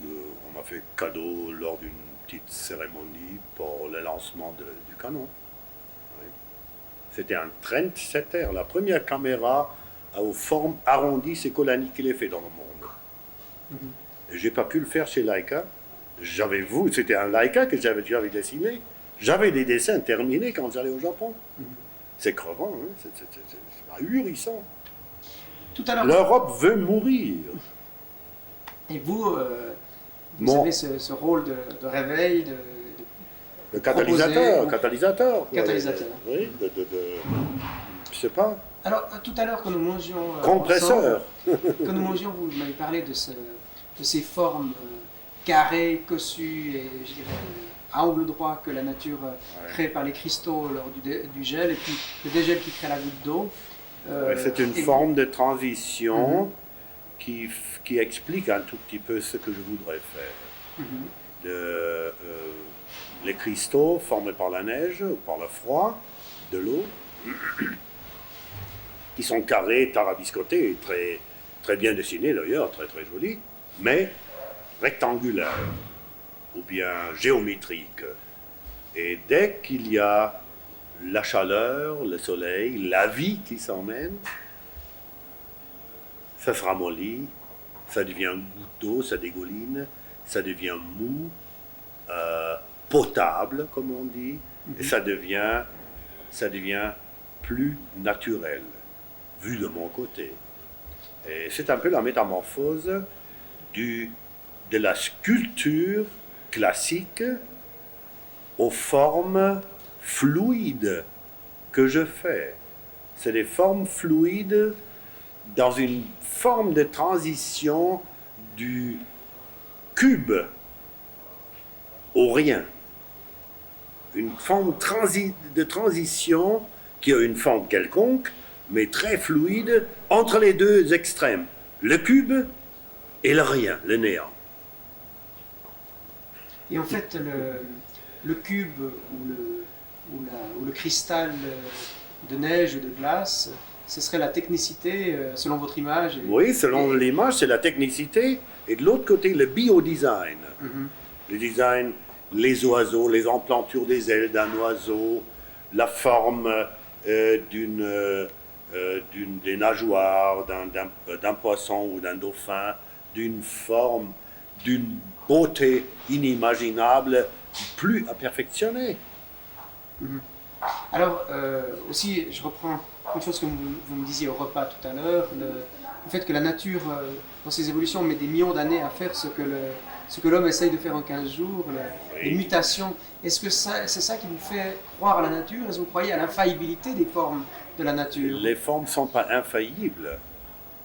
on m'a fait cadeau lors d'une petite cérémonie pour le lancement du Canon. Oui. C'était un trendsetter, la première caméra aux formes arrondies, c'est Colani qui l'a fait dans le monde. Et j'ai pas pu le faire chez Leica. C'était un Leica que j'avais dessiné. J'avais des dessins terminés quand j'allais au Japon. C'est crevant, hein? C'est ahurissant. Tout à l'heure. L'Europe veut mourir. Et vous, vous avez ce rôle de réveil, le catalyseur. Oui, je sais pas. Alors, tout à l'heure, quand nous mangions. Compresseur. Quand nous mangions, vous m'avez parlé de ces formes carrées, cossues et, je dirais, à angle droit que la nature crée par les cristaux lors du gel, et puis le dégel qui crée la goutte d'eau. C'est une forme de transition qui explique un tout petit peu ce que je voudrais faire. Les cristaux formés par la neige, par le froid, de l'eau, qui sont carrés, tarabiscotés, très, très bien dessinés d'ailleurs, très très jolis, mais rectangulaires, ou bien géométriques. Et dès qu'il y a la chaleur, le soleil, la vie qui s'emmène, ça se ramollit, ça devient goutte d'eau, ça dégouline, ça devient mou, potable, comme on dit, et ça devient plus naturel, vu de mon côté. Et c'est un peu la métamorphose de la sculpture classique aux formes fluides que je fais. C'est des formes fluides dans une forme de transition du cube au rien. Une forme de transition qui a une forme quelconque, mais très fluide, entre les deux extrêmes, le cube et le rien, le néant. Et en fait, le cube ou le cristal de neige ou de glace, ce serait la technicité, selon votre image. Oui, selon l'image, c'est la technicité. Et de l'autre côté, le biodesign. Le design, les oiseaux, les emplantures des ailes d'un oiseau, la forme des nageoires d'un poisson ou d'un dauphin, d'une forme, d'une beauté inimaginable, plus à perfectionner. Alors, aussi, je reprends une chose que vous me disiez au repas tout à l'heure, le fait que la nature, dans ses évolutions, met des millions d'années à faire ce que l'homme essaye de faire en 15 jours, les mutations. Est-ce que c'est ça qui vous fait croire à la nature? Est-ce que vous croyez à l'infaillibilité des formes de la nature? Les formes ne sont pas infaillibles,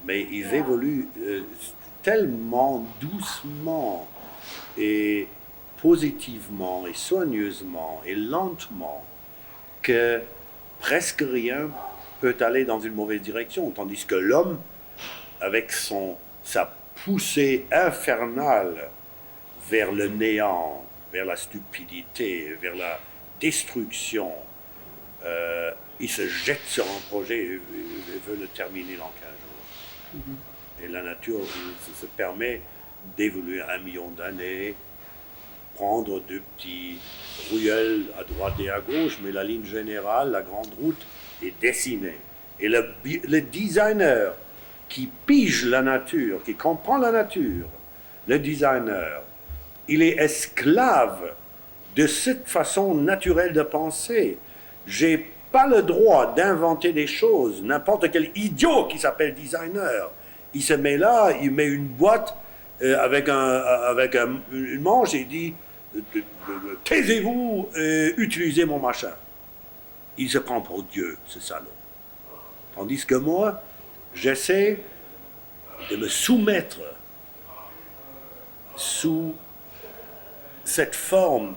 mais ils évoluent tellement doucement et positivement et soigneusement et lentement que presque rien peut aller dans une mauvaise direction, tandis que l'homme, avec sa poussée infernale vers le néant, vers la stupidité, vers la destruction, il se jette sur un projet et veut le terminer dans 15 jours. Et la nature se permet d'évoluer 1 million d'années, prendre de petits ruelles à droite et à gauche, mais la ligne générale, la grande route, est dessinée. Et le designer qui pige la nature, qui comprend la nature, le designer, il est esclave de cette façon naturelle de penser. J'ai pas le droit d'inventer des choses. N'importe quel idiot qui s'appelle designer, il se met là, il met une boîte avec une manche et il dit taisez-vous et utilisez mon machin. Il se prend pour Dieu, ce salaud. Tandis que moi, j'essaie de me soumettre sous cette forme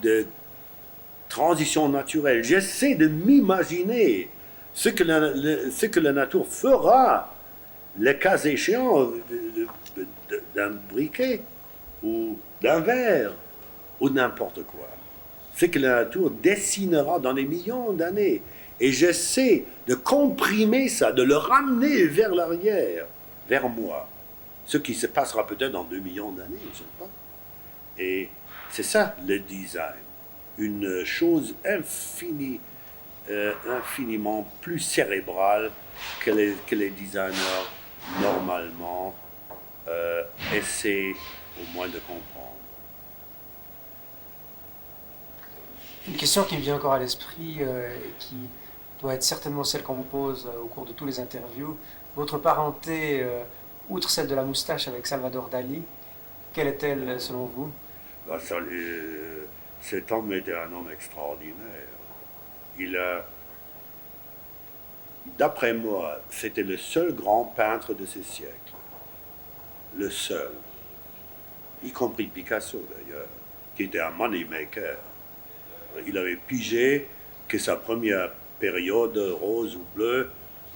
de transition naturelle. J'essaie de m'imaginer ce que la nature fera, le cas échéant, d'un briquet ou d'un verre ou n'importe quoi. Ce que la nature dessinera dans des millions d'années. Et j'essaie de comprimer ça, de le ramener vers l'arrière, vers moi. Ce qui se passera peut-être dans 2 millions d'années, je ne sais pas. Et c'est ça le design. Une chose infiniment plus cérébrale que les designers, normalement, essaient au moins de comprendre. Une question qui me vient encore à l'esprit, qui doit être certainement celle qu'on vous pose au cours de tous les interviews. Votre parenté, outre celle de la moustache avec Salvador Dali, quelle est-elle selon vous? Cet homme était un homme extraordinaire. D'après moi, c'était le seul grand peintre de ce siècle. Le seul. Y compris Picasso d'ailleurs, qui était un moneymaker. Il avait pigé que sa première période rose ou bleue,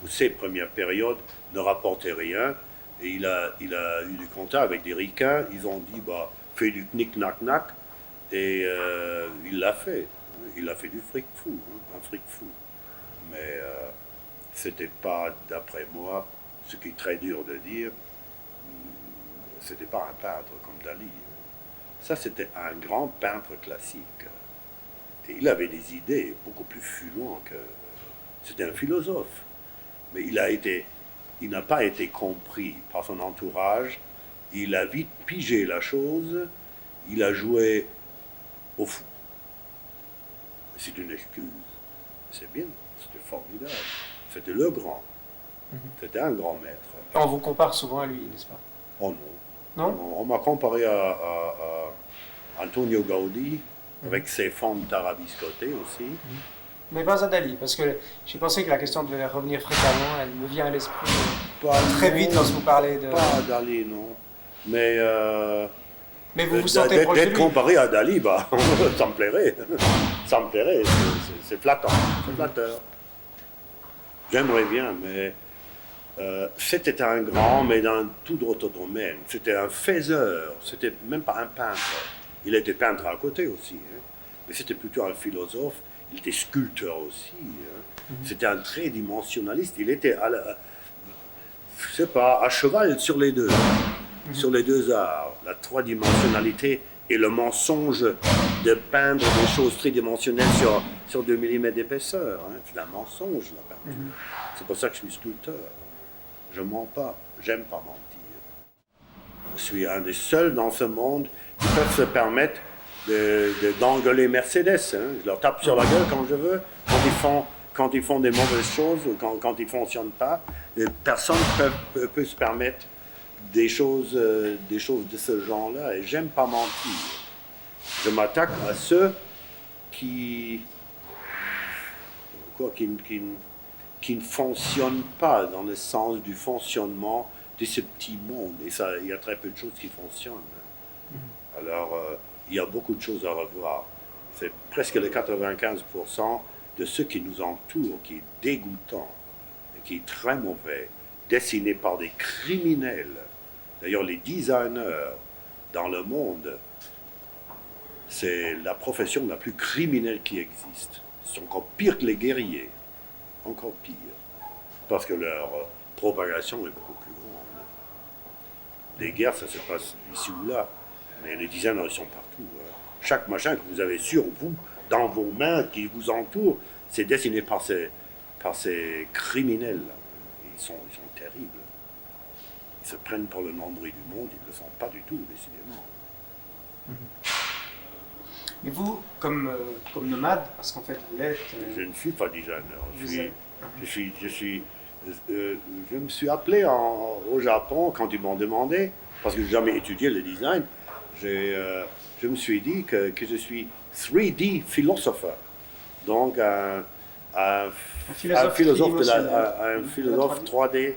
ou ses premières périodes, ne rapportaient rien. Et il a eu du contact avec des ricains. Ils ont dit, fais du knick-knack-knack. Et il l'a fait. Il a fait du fric fou, un fric fou. Mais c'était pas, d'après moi, ce qui est très dur de dire, c'était pas un peintre comme Dali. Ça, c'était un grand peintre classique. Et il avait des idées beaucoup plus fluentes que... C'était un philosophe. Mais il n'a pas été compris par son entourage. Il a vite pigé la chose. Il a joué au fou. C'est une excuse. C'est bien, c'était formidable. C'était le grand. C'était un grand maître. On vous compare souvent à lui, n'est-ce pas? Oh non. Non? On m'a comparé à Antonio Gaudi, avec ses formes tarabiscotées aussi. Mais pas à Dali, parce que j'ai pensé que la question devait revenir fréquemment, elle me vient à l'esprit très vite lorsque vous parlez de... Pas à Dali, non. Mais vous vous sentez proche de lui. D'être comparé à Dali, ça me plairait. Ça me plairait, c'est flattant, c'est flatteur. J'aimerais bien, mais c'était un grand, mais dans tout autre domaine. C'était un faiseur, c'était même pas un peintre. Il était peintre à côté aussi, mais c'était plutôt un philosophe. Il était sculpteur aussi. C'était un très dimensionnaliste. Il était à cheval sur les deux. Sur les deux arts. La trois-dimensionnalité et le mensonge de peindre des choses tridimensionnelles sur 2 mm d'épaisseur. C'est un mensonge, la peinture. C'est pour ça que je suis sculpteur. Je mens pas. J'aime pas mentir. Je suis un des seuls dans ce monde qui peuvent se permettre d'engueuler Mercedes. Je leur tape sur la gueule quand je veux. Quand ils font des mauvaises choses ou quand ils ne fonctionnent pas, personne ne peut se permettre des choses de ce genre-là. Et j'aime pas mentir. Je m'attaque à ceux qui ne fonctionnent pas dans le sens du fonctionnement de ce petit monde. Et ça, il y a très peu de choses qui fonctionnent. Alors, il y a beaucoup de choses à revoir. C'est presque les 95% de ce qui nous entoure qui est dégoûtant, et qui est très mauvais, dessiné par des criminels. D'ailleurs, les designers dans le monde, c'est la profession la plus criminelle qui existe. Ils sont encore pires que les guerriers. Encore pire. Parce que leur propagation est beaucoup plus grande. Les guerres, ça se passe ici ou là. Mais les designers, ils sont partout. Hein. Chaque machin que vous avez sur vous, dans vos mains, qui vous entoure, c'est dessiné par ces criminels. Ils sont terribles. Ils se prennent pour le nombril du monde, ils ne le sont pas du tout, décidément. Mais vous, comme nomade, parce qu'en fait vous l'êtes... Je ne suis pas designer. Je me suis appelé au Japon quand ils m'ont demandé, parce que je n'ai jamais étudié le design, je me suis dit que je suis 3D philosopher. Donc un philosophe 3D,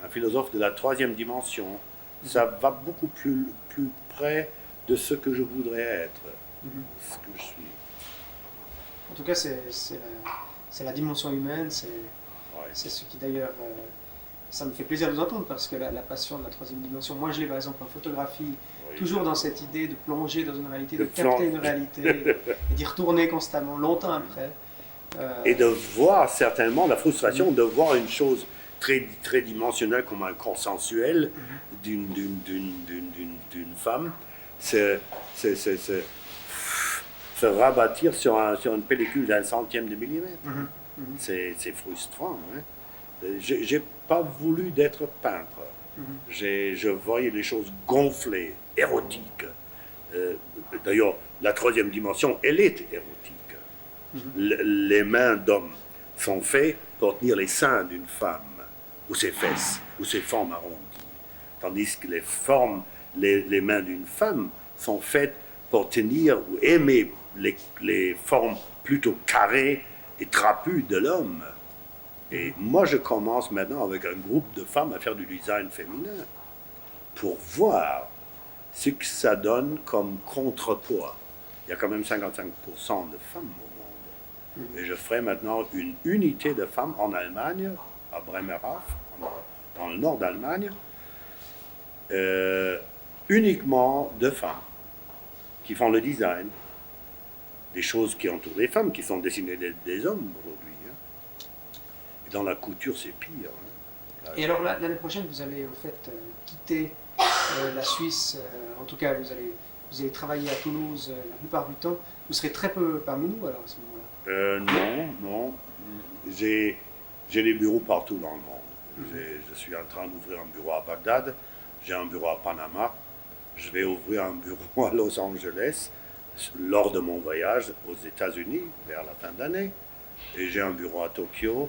un philosophe de la troisième dimension. Ça va beaucoup plus près de ce que je voudrais être, ce que je suis. En tout cas, c'est la dimension humaine, c'est ce qui d'ailleurs, ça me fait plaisir de vous entendre, parce que la passion de la troisième dimension, moi je l'ai par exemple en photographie, toujours dans cette idée de plonger dans une réalité, de capter une réalité, et d'y retourner constamment, longtemps après. Et de voir certainement la frustration de voir une chose très dimensionnelle comme un corps sensuel d'une femme, se rabattre sur une pellicule d'un centième de millimètre. C'est frustrant. Hein? J'ai pas voulu d'être peintre. Je voyais les choses gonflées, érotiques. D'ailleurs, la troisième dimension, elle est érotique. Les mains d'hommes sont faites pour tenir les seins d'une femme, ou ses fesses, ou ses formes arrondies. Tandis que les mains d'une femme sont faites pour tenir ou aimer les formes plutôt carrées et trapues de l'homme. Et moi, je commence maintenant avec un groupe de femmes à faire du design féminin pour voir ce que ça donne comme contrepoids. Il y a quand même 55% de femmes au monde. Et je ferai maintenant une unité de femmes en Allemagne, à Bremerhaven, dans le nord d'Allemagne, uniquement de femmes qui font le design, des choses qui entourent les femmes, qui sont dessinées des hommes aujourd'hui. Hein. Et dans la couture, c'est pire. Hein. Et alors l'année prochaine, vous allez en fait quitter la Suisse, en tout cas vous allez travailler à Toulouse la plupart du temps. Vous serez très peu parmi nous alors à ce moment-là. Non. J'ai des bureaux partout dans le monde. Je suis en train d'ouvrir un bureau à Bagdad, j'ai un bureau à Panama, je vais ouvrir un bureau à Los Angeles lors de mon voyage aux États-Unis vers la fin d'année. Et j'ai un bureau à Tokyo,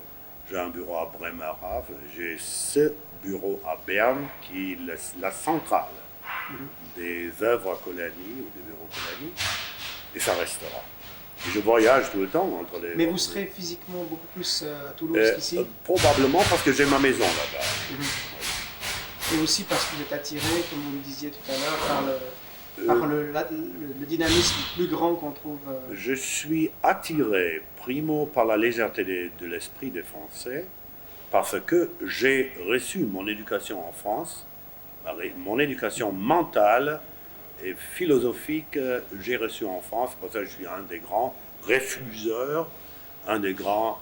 j'ai un bureau à Bremerhaven, j'ai ce bureau à Berne qui est la centrale des œuvres à Colani ou des bureaux Colani, et ça restera. Et je voyage tout le temps entre les... Mais vous serez physiquement beaucoup plus à Toulouse qu'ici probablement parce que j'ai ma maison là-bas. Et aussi parce que vous êtes attiré, comme vous le disiez tout à l'heure, par le dynamisme plus grand qu'on trouve... Je suis attiré, primo, par la légèreté de l'esprit des Français, parce que j'ai reçu mon éducation en France, mon éducation mentale et philosophique, j'ai reçu en France. Pour ça, je suis un des grands refuseurs, un des grands...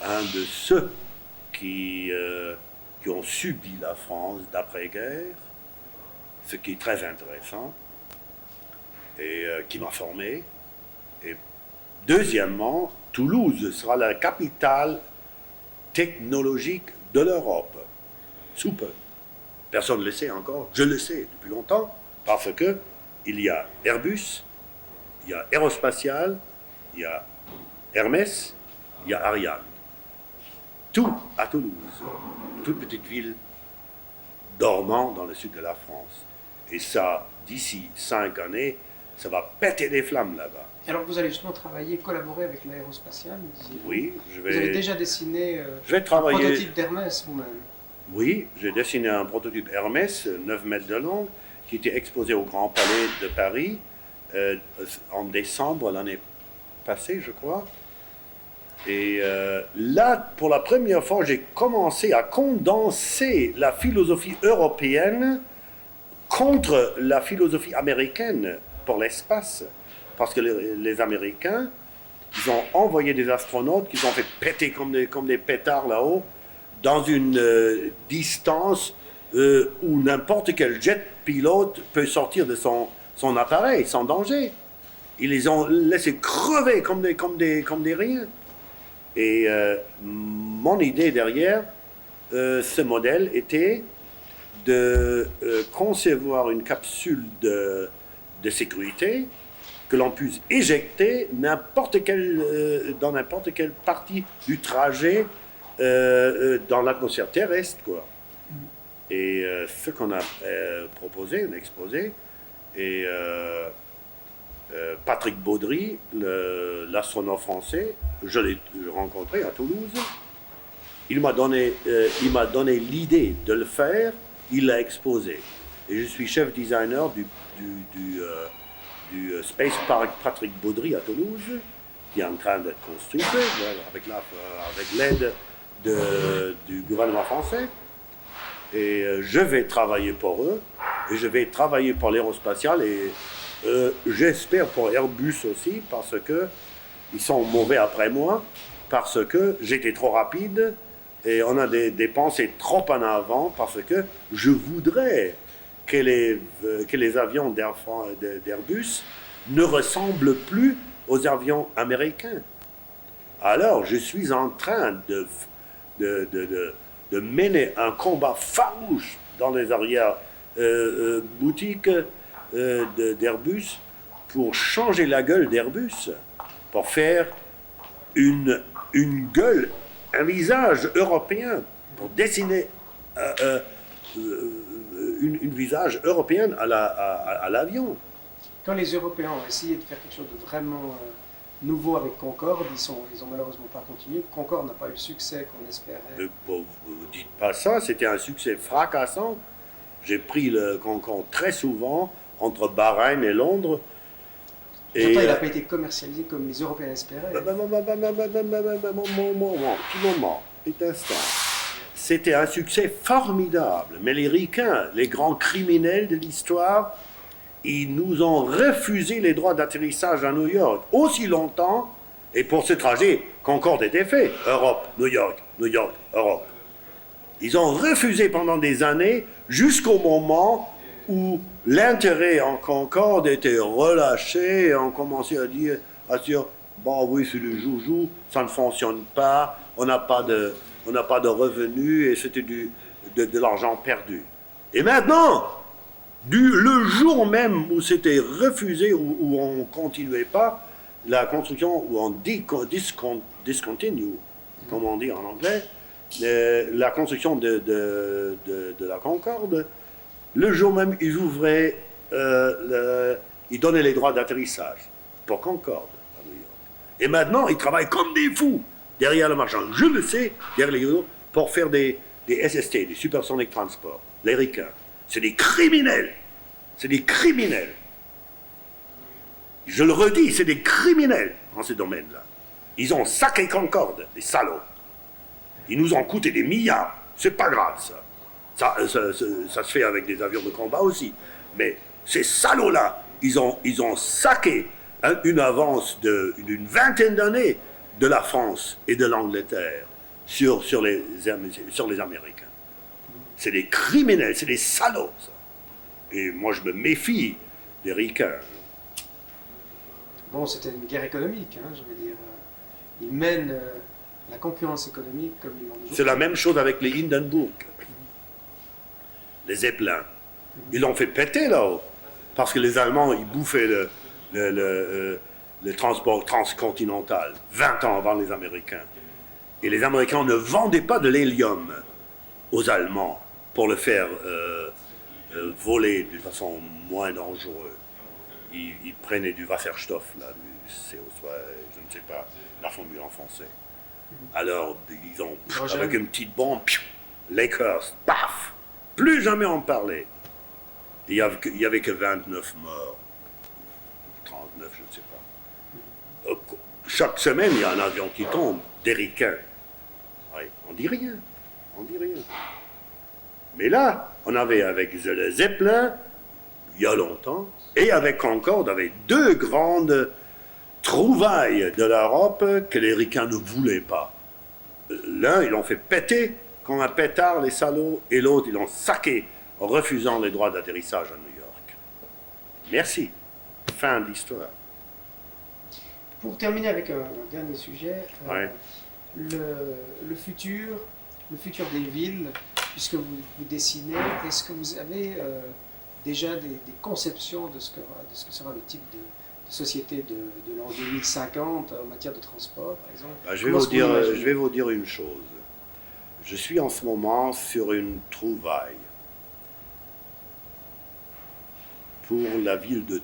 un de ceux qui ont subi la France d'après-guerre, ce qui est très intéressant et qui m'a formé. Et deuxièmement, Toulouse sera la capitale technologique de l'Europe, sous peu. Personne ne le sait encore, je le sais depuis longtemps, parce que il y a Airbus, il y a Aérospatial, il y a Hermès, il y a Ariane. Tout à Toulouse, toute petite ville dormant dans le sud de la France. Et ça, d'ici 5 années, ça va péter des flammes là-bas. Alors vous allez justement travailler, collaborer avec l'aérospatiale, oui, Vous avez déjà dessiné un prototype d'Hermès vous-même? Oui, j'ai dessiné un prototype Hermès, 9 mètres de long, qui était exposé au Grand Palais de Paris en décembre l'année passée, je crois. Et là, pour la première fois, j'ai commencé à condenser la philosophie européenne contre la philosophie américaine pour l'espace. Parce que les Américains, ils ont envoyé des astronautes qui ont fait péter comme des pétards là-haut, dans une distance où n'importe quel jet pilote peut sortir de son appareil sans danger. Ils les ont laissés crever comme des riens. Et mon idée derrière ce modèle était de concevoir une capsule de sécurité que l'on puisse éjecter dans n'importe quelle partie du trajet dans l'atmosphère terrestre, quoi. Et ce qu'on a proposé, on a exposé, et Patrick Baudry, l'astronaute français, je l'ai rencontré à Toulouse. Il m'a donné l'idée de le faire, il l'a exposé. Et je suis chef designer du Space Park Patrick Baudry à Toulouse, qui est en train d'être construit avec l'aide du gouvernement français. Et je vais travailler pour eux, et je vais travailler pour l'aérospatiale, et j'espère pour Airbus aussi, parce que ils sont mauvais après moi, parce que j'étais trop rapide, et on a des pensées trop en avant, parce que je voudrais que les avions d'Airbus ne ressemblent plus aux avions américains. Alors, je suis en train de mener un combat farouche dans les arrières boutiques d'Airbus pour changer la gueule d'Airbus, pour faire une gueule, un visage européen, pour dessiner une visage européen à l'avion. Quand les Européens ont essayé de faire quelque chose de vraiment nouveau avec Concorde, ils ont malheureusement pas continué. Concorde n'a pas eu le succès qu'on espérait. Vous dites pas ça, c'était un succès fracassant. J'ai pris le Concorde très souvent entre Bahreïn et Londres. Et pourtant, il n'a pas été commercialisé comme les Européens espéraient. Petit instant. C'était un succès formidable. Mais les ricains, les grands criminels de l'histoire, ils nous ont refusé les droits d'atterrissage à New York aussi longtemps. Et pour ce trajet, Concorde était fait. Europe, New York, Europe. Ils ont refusé pendant des années jusqu'au moment où l'intérêt en Concorde était relâché et on commençait à dire, bon oui, c'est du joujou, ça ne fonctionne pas, on n'a pas de revenus et c'était de l'argent perdu. Et maintenant, le jour même où c'était refusé, où on ne continuait pas la construction, où on discontinue, comme on dit en anglais, la construction de la Concorde, le jour même, ils ouvraient, ils donnaient les droits d'atterrissage pour Concorde à New York. Et maintenant, ils travaillent comme des fous derrière le marchand. Je le sais, derrière les autres, pour faire des SST, des Supersonic Transport. Les ricains, c'est des criminels. C'est des criminels. Je le redis, c'est des criminels dans ces domaines-là. Ils ont sacré Concorde, des salauds. Ils nous ont coûté des milliards. C'est pas grave, ça. Ça se fait avec des avions de combat aussi. Mais ces salauds-là, ils ont saqué une avance d'une vingtaine d'années de la France et de l'Angleterre sur les Américains. C'est des criminels, c'est des salauds, ça. Et moi, je me méfie des ricains. Bon, c'était une guerre économique, je veux dire. Ils mènent la concurrence économique comme ils l'ont toujours. C'est la même chose avec les Hindenburg. Les Zeppelins. Ils l'ont fait péter là-haut. Parce que les Allemands, ils bouffaient le transport transcontinental 20 ans avant les Américains. Et les Américains ne vendaient pas de l'hélium aux Allemands pour le faire voler d'une façon moins dangereuse. Ils prenaient du Wasserstoff, là, du CO2, je ne sais pas, la formule en français. Alors, ils ont, avec une petite bombe, Lakers, paf, plus jamais en parler. Il y avait que 29 morts, 39, je ne sais pas. Chaque semaine, il y a un avion qui tombe, des ricains. Oui, on dit rien, on dit rien. Mais là, on avait avec le Zeppelin, il y a longtemps, et avec Concorde, avec deux grandes trouvailles de l'Europe que les ricains ne voulaient pas. L'un, ils l'ont fait péter comme un pétard, les salauds, et l'autre, ils l'ont saqué en refusant les droits d'atterrissage à New York. Merci. Fin de l'histoire. Pour terminer avec un dernier sujet, Ouais. le futur des villes, puisque vous dessinez, est-ce que vous avez déjà des conceptions de ce que sera le type de société de l'an 2050 en matière de transport, par exemple? Je vais vous dire une chose. Je suis en ce moment sur une trouvaille pour la ville de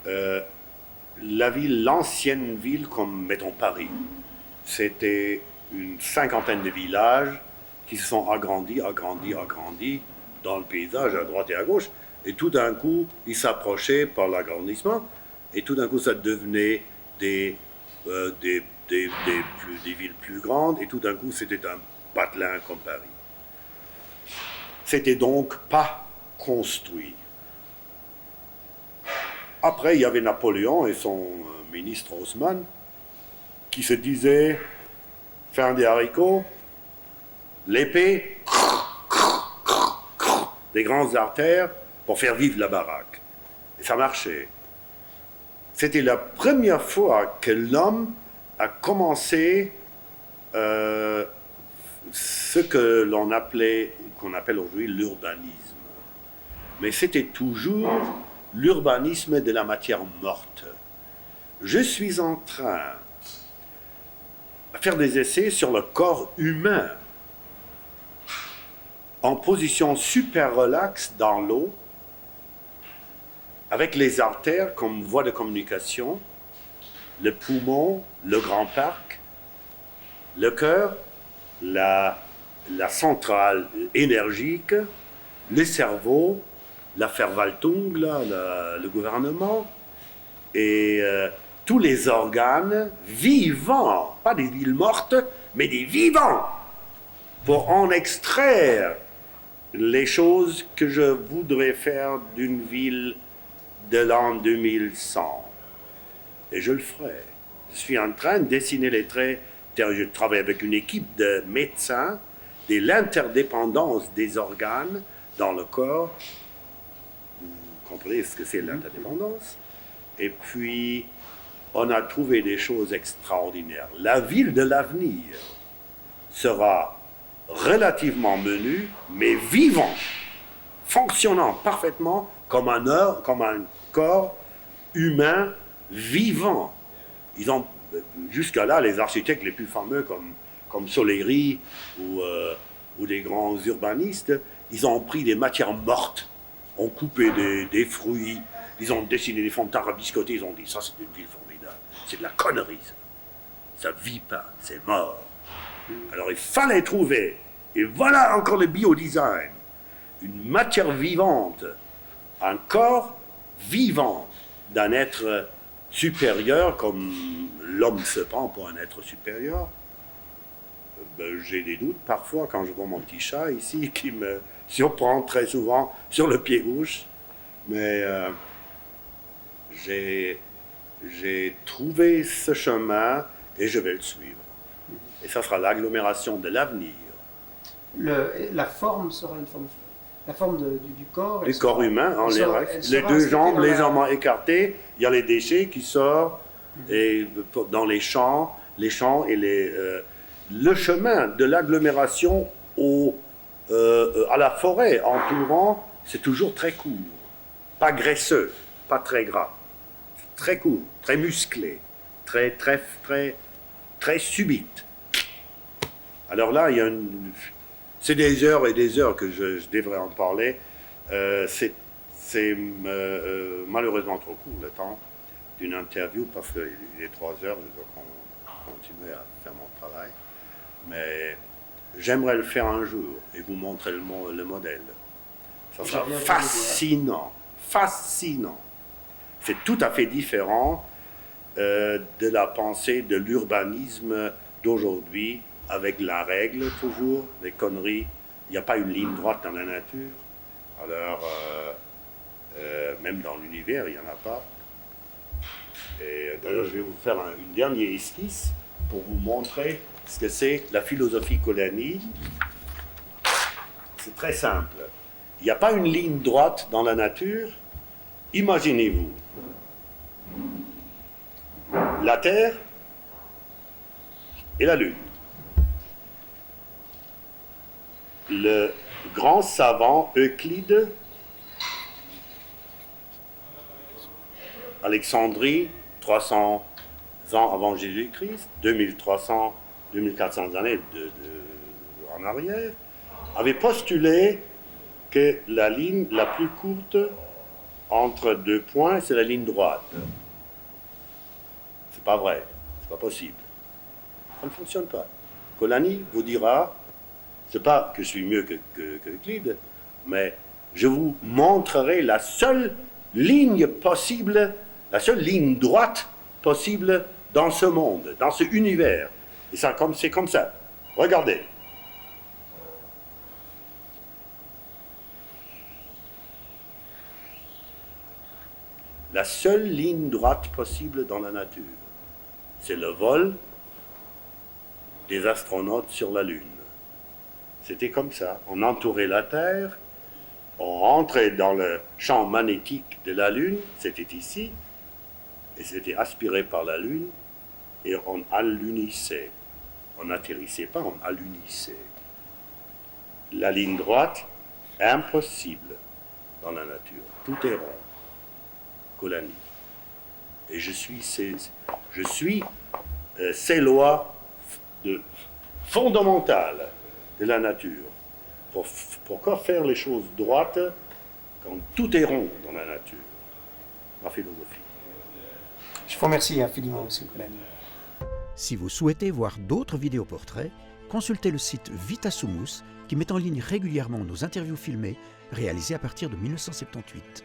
demain. L'ancienne ville, comme mettons Paris, c'était une cinquantaine de villages qui se sont agrandis dans le paysage à droite et à gauche, et tout d'un coup, ils s'approchaient par l'agrandissement, et tout d'un coup, ça devenait des villes plus grandes, et tout d'un coup, c'était un patelin comme Paris. C'était donc pas construit. Après, il y avait Napoléon et son ministre Haussmann qui se disaient faire des haricots, l'épée, des grandes artères pour faire vivre la baraque. Et ça marchait. C'était la première fois que l'homme a commencé ce que l'on appelait, qu'on appelle aujourd'hui l'urbanisme. Mais c'était toujours l'urbanisme de la matière morte. Je suis en train de faire des essais sur le corps humain en position super relaxe dans l'eau, avec les artères comme voie de communication, le poumon, le grand arc, le cœur, la centrale énergique, le cerveau, la Verwaltung, le gouvernement, et tous les organes vivants, pas des villes mortes, mais des vivants, pour en extraire les choses que je voudrais faire d'une ville de l'an 2100. Et je le ferai. Je suis en train de dessiner les traits. Je travaille avec une équipe de médecins, de l'interdépendance des organes dans le corps. Vous comprenez ce que c'est l'interdépendance? Et puis, on a trouvé des choses extraordinaires. La ville de l'avenir sera relativement menue, mais vivante, fonctionnant parfaitement comme un corps humain vivant. Ils ont, jusqu'à là, les architectes les plus fameux comme Soleri ou les grands urbanistes, ils ont pris des matières mortes, ont coupé des fruits, ils ont dessiné des fonds de tarabiscotés, ils ont dit ça c'est une ville formidable, c'est de la connerie ça vit pas, c'est mort. Alors il fallait trouver, et voilà encore le biodesign, une matière vivante, un corps vivant d'un être supérieur comme l'homme se prend pour un être supérieur. J'ai des doutes parfois quand je vois mon petit chat ici qui me surprend très souvent sur le pied gauche, mais j'ai trouvé ce chemin et je vais le suivre. Et ça sera l'agglomération de l'avenir. La forme sera une forme. La forme du corps. Du corps humain, en les deux jambes légèrement écartées, il y a les déchets qui sortent et dans les champs et le chemin de l'agglomération à la forêt entourant, c'est toujours très court. Pas graisseux, pas très gras. Très court, très musclé, très subite. Alors là, c'est des heures et des heures que je devrais en parler. C'est malheureusement trop court le temps d'une interview parce qu'il est 3 heures, je dois continuer à faire mon travail. Mais j'aimerais le faire un jour et vous montrer le modèle. Ça sera fascinant, fascinant. C'est tout à fait différent de la pensée de l'urbanisme d'aujourd'hui, avec la règle toujours, les conneries. Il n'y a pas une ligne droite dans la nature. Alors, même dans l'univers, il n'y en a pas. Et d'ailleurs, je vais vous faire une dernière esquisse pour vous montrer ce que c'est la philosophie Colani. C'est très simple. Il n'y a pas une ligne droite dans la nature. Imaginez-vous la Terre et la Lune. Le grand savant Euclide, Alexandrie, 300 ans avant Jésus-Christ, 2300, 2400 années en arrière, avait postulé que la ligne la plus courte entre deux points, c'est la ligne droite. C'est pas vrai, c'est pas possible. Ça ne fonctionne pas. Colani vous dira, c'est pas que je suis mieux que Euclide, mais je vous montrerai la seule ligne possible, la seule ligne droite possible dans ce monde, dans ce univers. Et ça, c'est comme ça. Regardez. La seule ligne droite possible dans la nature, c'est le vol des astronautes sur la Lune. C'était comme ça. On entourait la Terre, on rentrait dans le champ magnétique de la Lune, c'était ici, et c'était aspiré par la Lune, et on allunissait. On n'atterrissait pas, on allunissait. La ligne droite, impossible dans la nature. Tout est rond. Colani. Et je suis ces lois fondamentales de la nature. Pourquoi faire les choses droites quand tout est rond dans la nature? Ma philosophie. Je vous remercie infiniment, M. Colani. Si vous souhaitez voir d'autres vidéoportraits, consultez le site Vitassumus qui met en ligne régulièrement nos interviews filmées réalisées à partir de 1978.